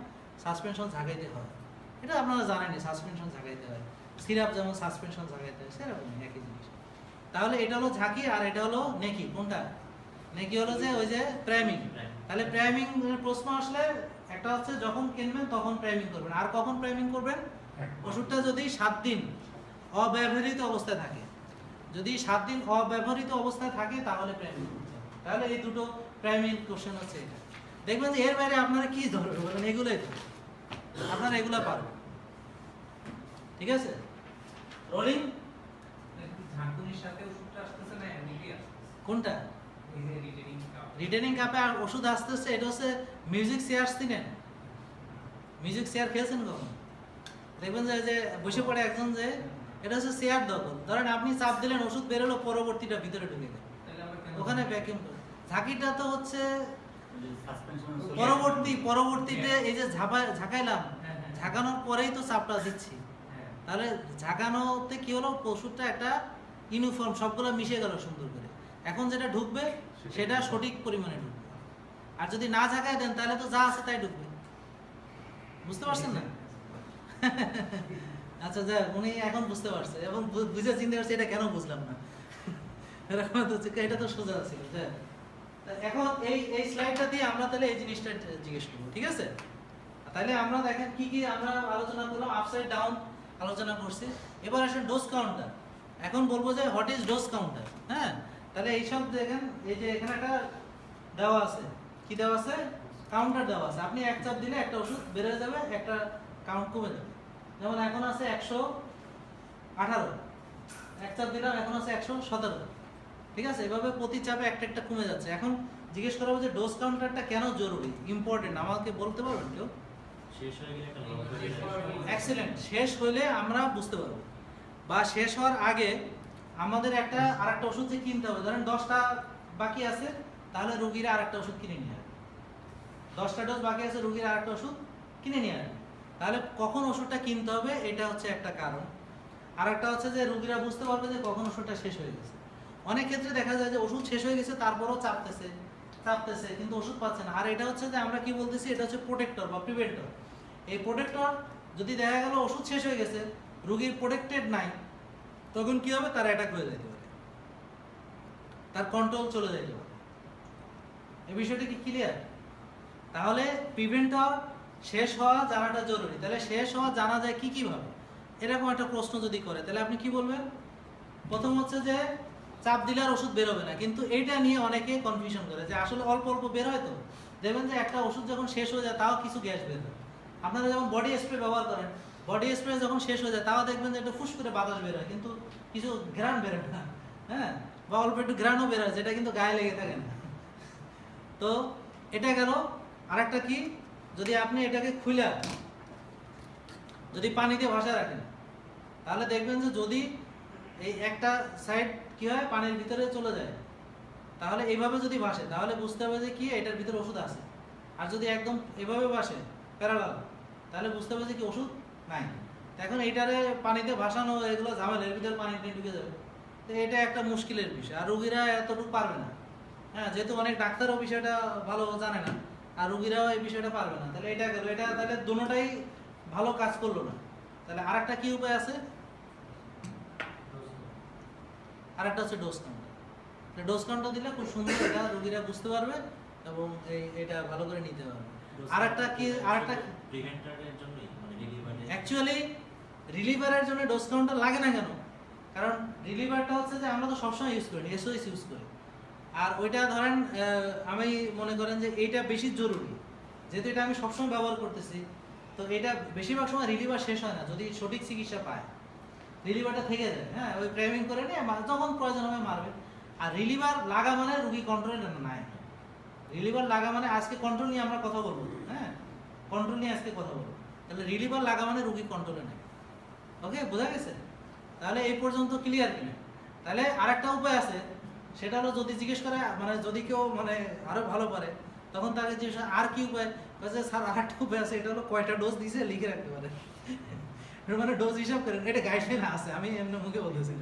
সাসপেনশন ঝাঁকাইতে হয়। এটা আপনারা জানেনই, সাসপেনশন ঝাঁকাইতে হয়। সিরাপ যেমন সাসপেনশন ঝাঁকাইতে হয়, সেরকমই একই জিনিস। তাহলে এটা হলো ঝাঁকি, আর এটা হলো নেকি। কোনটা? নেকি হলো যে ওই যে প্রাইমিং। তাহলে প্রাইমিং প্রশ্ন আসলে একটা হচ্ছে যখন কিনবেন তখন প্রাইমিং করবেন। আর কখন প্রাইমিং করবেন? ওষুধটা যদি 7 দিন অব্যবহৃত অবস্থায় থাকে। যদি 7 দিন অব্যবহৃত অবস্থায় থাকে তাহলে প্রাইমিং করতে হবে। তাহলে এই দুটো প্রাইমিং কোশ্চেন হচ্ছে এটা। দেখবেন যে এর বাইরে আপনারা কি ধরবেন, বলেন এগুলোই তো আপনারা এগুলো পারবেন। ঠিক আছে, রোলিং। ঝাঁকুনির সাথে ওষুধটা আসতেছে না, এমনিতেই আসতেছে। কোনটা? এই যে রিটেনিং কাপ। রিটেনিং কাপে আর ওষুধ আসতেছে, এটা হচ্ছে মিউজিক চেয়ার। চিনেন মিউজিক চেয়ার? খেয়েছেন কখন? দেখবেন যে বসে পড়ে একজন, যে এটা হচ্ছে চেয়ার দখল। ধরেন আপনি চাপ দিলেন, ওষুধ বেরোলো, পরবর্তীটা ভিতরে ঢুকে গেল, তাহলে আমরা কেন ওখানে ভ্যাকিউম করে। ঝাঁকিটা তো হচ্ছে সাসপেনশন পরবর্তীতে এই যে ঝাঁকাইলাম, হ্যাঁ, হ্যাঁ। ঝাঁকানোর পরেই তো চাপটা দিচ্ছি। হ্যাঁ। তাহলে ঝাঁকানোতে কি হলো, ওষুধটা একটা ইউনিফর্ম সবগুলো মিশে গেল সুন্দর করে। এখন যেটা ঢুকবে সেটা সঠিক পরিমাণে ঢুকবে। আর যদি না ঝাঁকায় দেন তাহলে তো যা আছে তাই ঢুকবে। বুঝতে পারছেন না? আচ্ছা, যাক, উনি এখন বুঝতে পারছে এবং বুঝে চিন্তা করছে এটা কেন বুঝলাম না। এরকম তো, এটা তো সোজা ছিল। এখন এই স্লাইডটা দিয়ে আমরা তাহলে এই জিনিসটা জিজ্ঞেস করবো, ঠিক আছে? তাহলে আমরা দেখেন কি কি আমরা আলোচনা করলাম। আপসাইড ডাউন আলোচনা করছি। এবার আসেন ডোজ কাউন্টার। এখন বলবো যে হোয়াট ইজ ডোজ কাউন্টার। হ্যাঁ, তাহলে এইসব দেখেন, এই যে এখানে একটা দেওয়া আছে, কি দেওয়া আছে? কাউন্টার দেওয়া আছে। আপনি এক চাপ দিলে একটা ওষুধ বেড়ে যাবে, একটা কাউন্ট কমে যাবে। যেমন এখন আছে 118, এক চাপ দিলাম এখন আছে 117। ঠিক আছে, এভাবে প্রতি চাপে একটা একটা কমে যাচ্ছে। এখন জিজ্ঞেস করা হবে যে ডোজ কাউন্টারটা কেন জরুরি, ইম্পর্টেন্ট, আমাকে বলতে পারবেন কেউ? শেষ হয়ে গেলে একটা লং এক্সিলেন্ট। শেষ হইলে আমরা বুঝতে পারবো, বা শেষ হওয়ার আগে আমাদের আরেকটা ওষুধ যে কিনতে হবে। ধরেন 10টা বাকি আছে, তাহলে রোগীরা আরেকটা ওষুধ কিনে নিয়ে আসবে। 10টা ডোজ বাকি আছে, রোগীরা আরেকটা ওষুধ কিনে নিয়ে আসবে। তাহলে কখন ওষুধটা কিনতে হবে, এটা হচ্ছে একটা কারণ। আর একটা হচ্ছে যে রোগীরা বুঝতে পারবে যে কখন ওষুধটা শেষ হয়ে গেছে। অনেক ক্ষেত্রে দেখা যায় যে ওষুধ শেষ হয়ে গেছে, তারপরও চাপতেছে কিন্তু ওষুধ পাচ্ছে না। আর এটা হচ্ছে যে আমরা কি বলতেছি, এটা হচ্ছে প্রোটেক্টর বা প্রিভেন্টর। এই প্রোটেক্টর যদি দেখা গেল ওষুধ শেষ হয়ে গেছে, রোগীর প্রোটেক্টেড নাই, তখন কি হবে, তার অ্যাটাক হয়ে যেতে পারে, তার কন্ট্রোল চলে যেতে পারে। এই বিষয়টা কি ক্লিয়ার? তাহলে প্রিভেন্টর শেষ হওয়া জানাটা জরুরি। তাহলে শেষ হওয়া জানা যায় কি কিভাবে? এরকম একটা প্রশ্ন যদি করে, তাহলে আপনি কি বলবেন? প্রথম হচ্ছে যে চাপ দিলে আর ওষুধ বেরোবে না, কিন্তু এইটা নিয়ে অনেকে কনফিউশন করে যে আসলে অল্প অল্প বের হয়। তো দেখবেন যে একটা ওষুধ যখন শেষ হয়ে যায় তাও কিছু গ্যাস বের হয়। আপনারা যখন বডি স্প্রে ব্যবহার করেন, বডি স্প্রে যখন শেষ হয়ে যায় তাও দেখবেন যে একটা ফুস করে বাতাস বের হয়, কিন্তু কিছু ঘ্রাণ বেরোয় না। হ্যাঁ, বা অল্প একটু ঘ্রাণও বের হয়, যেটা কিন্তু গায়ে লেগে থাকে না। তো এটা গেল। আরেকটা কি, যদি আপনি এটাকে খুলে যদি পানি দিয়ে ভাসা রাখেন, তাহলে দেখবেন যে যদি এই একটা সাইড কি হয়, পানির ভিতরে চলে যায়, তাহলে এইভাবে যদি ভাসে তাহলে বুঝতে হবে যে কি এটার ভিতরে ওষুধ আছে। আর যদি একদম এভাবে ভাসে প্যারালাল, তাহলে বুঝতে হবে যে কি ওষুধ নাই। এখন এইটারে পানিতে ভাসানো, এগুলো ঝামেলা, এর ভিতরে পানি ঢুকে যাবে। তো এটা একটা মুশকিলের বিষয়, আর রুগীরা এতটুকু পারবে না। হ্যাঁ, যেহেতু অনেক ডাক্তারও বিষয়টা ভালো জানে না, আর রুগীরাও এই বিষয়টা পারবে না। তাহলে এটা গেল, এটা তাহলে দুটোটাই ভালো কাজ করলো না। তাহলে আরেকটা কি উপায় আছে? আরেকটা হচ্ছে ডোজ কাউন্টার। ডোজ কাউন্টার দিলে খুব সুন্দর এটা রোগীরা বুঝতে পারবে এবং এটা ভালো করে নিতে পারবে। আরেকটা কি, আরেকটা প্রিভেন্টরের জন্যই, মানে রিলিভারের অ্যাকচুয়ালি রিলিভারের জন্য ডোজ কাউন্টার লাগে না কেন? কারণ রিলিভারটা হচ্ছে যে আমরা তো সবসময় ইউজ করি, এসওএস ইউজ করি। আর ওইটা ধরেন আমি মনে করেন যে এইটা বেশি জরুরি, যেহেতু এটা আমি সবসময় ব্যবহার করতেছি, তো এটা বেশিরভাগ সময় রিলিভার শেষ হয় না যদি সঠিক চিকিৎসা পায়, রিলিভারটা থেকে যায়। হ্যাঁ, ওই প্রেমিং করে নিয়ে যখন প্রয়োজন হবে মারবে। আর রিলিভার লাগা মানে রুগী কন্ট্রোলে নাই। রিলিভার লাগা মানে আজকে কন্ট্রোল নিয়ে আমরা কথা বলবো। হ্যাঁ, কন্ট্রোল নিয়ে আজকে কথা বলবো। তাহলে রিলিভার লাগা মানে রুগী কন্ট্রোলে নেই। ওকে, বোঝা গেছে? তাহলে এই পর্যন্ত ক্লিয়ার কিনা? তাহলে আরেকটা উপায় আছে, সেটা হলো যদি জিজ্ঞেস করে মানে যদি কেউ মানে আরো ভালো পারে তখন তাকে জিজ্ঞেস আর কি উপায়, স্যার আরেকটা উপায় আছে, এটা হলো কয়টা ডোজ দিয়েছে লিখে রাখতে পারে। মানে ডোজ হিসাব করেন, এটা গাইডলাইন আছে, আমি এমনি মুখে বলতেছি।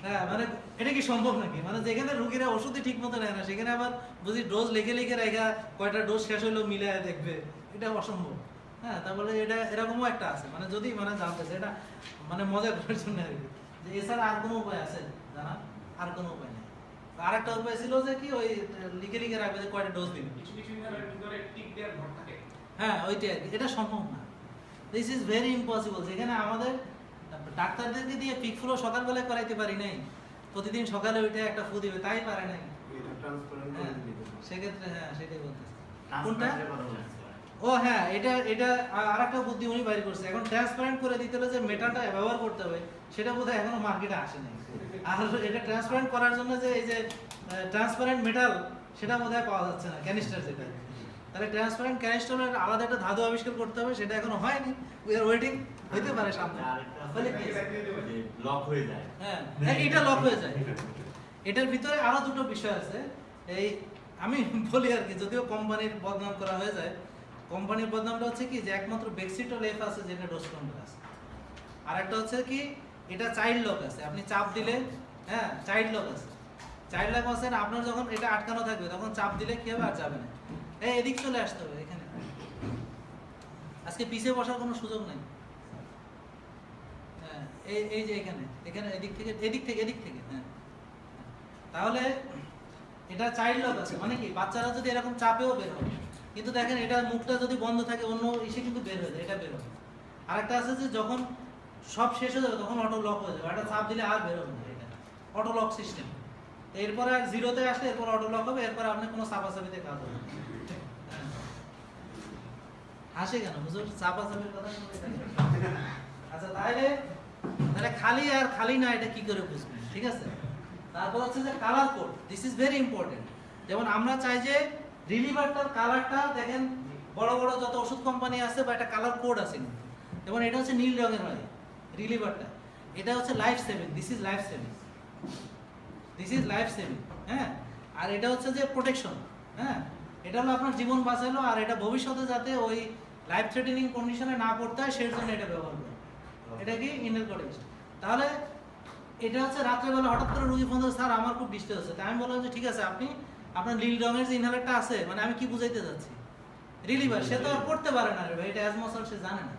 হ্যাঁ, মানে এটা কি সম্ভব নাকি? মানে যেখানে রুগীরা ওষুধই ঠিক মতো নেয় না সেখানে আবার বুঝি ডোজ লিখে লিখে রেখা কয়টা ডোজ শেষ হইলো মিলে দেখবে, এটা অসম্ভব। হ্যাঁ, তারপরে এটা এরকমও একটা আছে, মানে যদি মানে জানতেছে এটা মানে মজা করার জন্য আর কি, যে এছাড়া আর কোনো উপায় আছে জানা? আর কোনো উপায় নেই। আর একটা উপায় ছিল যে কি ওই লিখে লিখে রাখবে যে কয়টা ডোজ দিবে। হ্যাঁ, ওইটাই আর কি। এটা সম্ভব না। This is very impossible. যেখানে আমাদের ডাক্তারদেরকে দিয়ে পিক ফ্লো সকালবেলায় করাইতে পারি নাই, প্রতিদিন সকালে উঠে একটা ফু দিবে, তাই পারে নাই। সেক্ষেত্রে হ্যাঁ, সেটাই বলতেছি। কোনটা? ও হ্যাঁ, এটা এটা আরেকটা বুদ্ধি উনি বাইর করছে। এখন ট্রান্সপারেন্ট করে দিতে হলে যে মেটালটা ব্যবহার করতে হবে সেটা বোধহয় এখনো মার্কেটে আসে নাই। আর এটা ট্রান্সপারেন্ট করার জন্য যে এই যে ট্রান্সপারেন্ট মেটাল সেটা বোধহয় পাওয়া যাচ্ছে না, ক্যানিস্টার যেটা। তাহলে ট্রান্সপারেন্ট ক্যানিস্টারের আলাদা একটা ধাতু আবিষ্কার করতে হবে, সেটা এখনো হয়নি। We are waiting. হইতে পারে সামনে। লক হয়ে যায়। হ্যাঁ, এটা লক হয়ে যায়। এটার ভিতরে আরো দুটো বিষয় আছে। এই আমি বলি আর কি, যদিও কোম্পানির বদনাম করা হয়ে যায়, কোম্পানির বদনামটা হচ্ছে কি যে একমাত্র বেক্সিটল এফ আছে যেটা ডোজ কন্ট্রোল আছে। আর একটা হচ্ছে কি এটা চাইল্ড লক আছে, আপনি চাপ দিলে হ্যাঁ চাইল্ড লক আছে। চাইল্ড লক আছে, আপনার যখন এটা আটকানো থাকবে তখন চাপ দিলে কি হবে? আর যাবে না। এদিক চলে আসতে হবে এখানে। আজকে পিছে বসার কোনো সুযোগ নাই। হ্যাঁ, এই যে এখানে এখানে এদিক থেকে হ্যাঁ। তাহলে এটা চাইল্ড লক আছে, মানে কি বাচ্চারা যদি এরকম চাপেও বের হবে, কিন্তু দেখেন এটা মুখটা যদি বন্ধ থাকে অন্য ইসে কিন্তু বের হয়ে যায়, এটা বের হবে। আরেকটা আছে যে যখন সব শেষ হয়ে যাবে তখন অটো লক হয়ে যাবে, এটা চাপ দিলে আর বের হবে না, এটা অটো লক সিস্টেম। এরপরে আর জিরোতে আসলে এরপর অটো লক হবে, এরপর আপনি কোনো চাপাচাপিতে কাজ হবে। হাসে কেন হুজুর? চাপাচাপির কথা শুনতে থাকেন। আচ্ছা, তাহলে খালি আর খালি না এটা কি করে বুঝবেন? ঠিক আছে। তারপর হচ্ছে যে colour code, this is very important. যেমন আমরা চাই যে রিলিভারটার কালারটা দেখেন, বড় বড় যত ওষুধ কোম্পানি আছে বা একটা কালার কোড আছে, যেমন এটা হচ্ছে নীল রঙের হয় রিলিভারটা, এটা হচ্ছে life saving, this is life saving, this is life saving. হ্যাঁ, আর এটা হচ্ছে যে প্রোটেকশন। হ্যাঁ, এটা হলো আপনার জীবন বাঁচালো, আর এটা ভবিষ্যতে যাতে ওই লাইফ থ্রেটেনিং কন্ডিশনে না পড়তে হয় সেই জন্য এটা ব্যবহার করে। এটা কি ইনহেল প্রোটেকশন। তাহলে এটা হচ্ছে রাত্রেবেলা হঠাৎ করে রুগী ফোন করে, স্যার আমার খুব ডিস্টার্ব হচ্ছে। তাই আমি বললাম যে ঠিক আছে, আপনি আপনার নীল রঙের যে ইনহেলারটা আছে, মানে আমি কি বুঝাইতে যাচ্ছি, রিলিভার, সে তো আর পড়তে পারে না রে ভাই, এটা অ্যাজমাসল সে জানে না।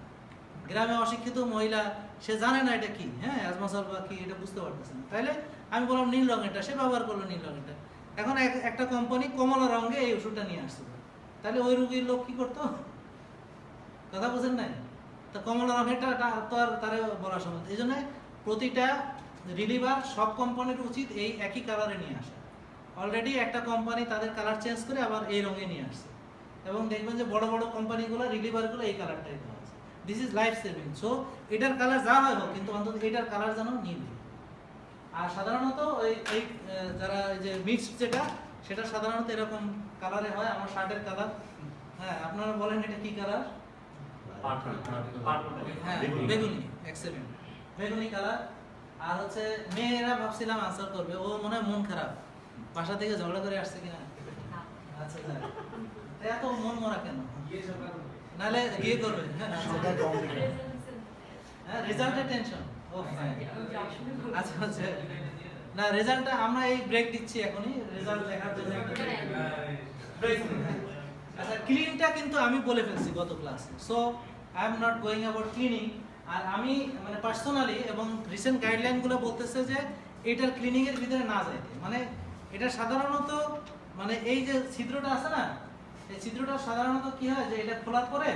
গ্রামে অশিক্ষিত মহিলা, সে জানে না এটা কি, হ্যাঁ অ্যাজমাসল বা কি এটা বুঝতে পারতেছে না। তাইলে আমি বললাম নীল রঙেরটা, সে ব্যবহার করলো নীল রঙেরটা। এখন একটা কোম্পানি কমলা রঙে এই ওষুধটা নিয়ে আসছে, তাহলে ওই রুগীর লোক কি করতো? কথা বুঝেন নাই? তো কমলা রঙেরটা তো আর তারা বলা সম্ভব। এই জন্য প্রতিটা রিলিভার সব কোম্পানির উচিত এই একই কালারে নিয়ে আসা। অলরেডি একটা কোম্পানি তাদের কালার চেঞ্জ করে আবার এই রঙে নিয়ে আসছে, এবং দেখবেন যে বড় বড় কোম্পানিগুলো রিলিভারগুলো এই কালারটাই দেওয়া আছে। This is life saving. So এটার কালার যা হয় হোক, কিন্তু অন্তত এটার কালার যেন নীল। আর সাধারণত এই যারা এই যে মিক্সড যেটা, সেটা সাধারণত এরকম কালারে হয়। আমার শার্টের কালার, হ্যাঁ আপনারা বলেন এটা কি কালার? হ্যাঁ, বেগুনি, এক্সেলেন্ট, বেগুনি কালার। আর হচ্ছে মেয়েরা ভাবছিলাম আনসার করবে, ও মনে হয় মন খারাপ, বাসা থেকে ঝগড়া করে আসছে কিনা। আচ্ছা, এত মন মরা কেন? নাহলে গিয়ে করবে। হ্যাঁ, রেজাল্টের টেনশন। আচ্ছা আচ্ছা, না রেজাল্টটা আমরা এই ব্রেক দিচ্ছি এখনই, রেজাল্ট দেখার জন্য। আচ্ছা, ক্লিনটা কিন্তু আমি বলে ফেলছি গত ক্লাসে, so I am not going about cleaning. আর আমি মানে পার্সোনালি এবং রিসেন্ট গাইডলাইনগুলো বলতেছে যে এটার ক্লিনিং এর ভিতরে না যাইতে, মানে এটা সাধারণত মানে এই যে ছিদ্রটা আছে না, এই ছিদ্রটা সাধারণত কি হয় যে এটা খোলার পরে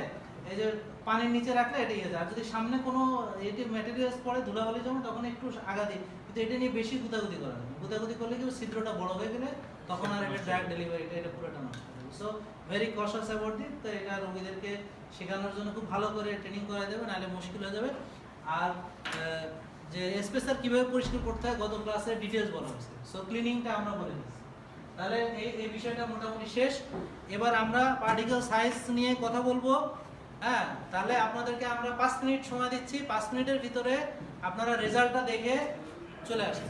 এই যে পানির নিচে রাখলে এটা ইয়ে যায়। আর যদি সামনে কোনো এটি ম্যাটেরিয়ালস পড়ে, ধুলাবালি জমে, তখন একটু আগা দিই, কিন্তু এটা নিয়ে বেশি গুতাগুতি করা যাবে। গুতাগুতি করলে কি ছিদ্রটা বড় হয়ে গেলে তখন আর এটা ড্রাগ ডেলিভারিটা এটা পুরোটা নষ্ট হবে। So very কশাস about this. তো এটা রোগীদেরকে শেখানোর জন্য খুব ভালো করে ট্রেনিং করাই দেবে, নাহলে মুশকিল হয়ে যাবে। আর যে স্পেসার কিভাবে পরিষ্কার করতে হয় গত ক্লাসে ডিটেলস বলা হয়েছে, সো ক্লিনিংটা আমরা বলে দিচ্ছি। তাহলে এই বিষয়টা মোটামুটি শেষ। এবার আমরা পার্টিকেল সাইজ নিয়ে কথা বলবো। হ্যাঁ, তাহলে আপনাদেরকে আমরা 5 মিনিট সময় দিচ্ছি, 5 মিনিটের ভিতরে আপনারা রেজাল্টটা দেখে চলে আসেন।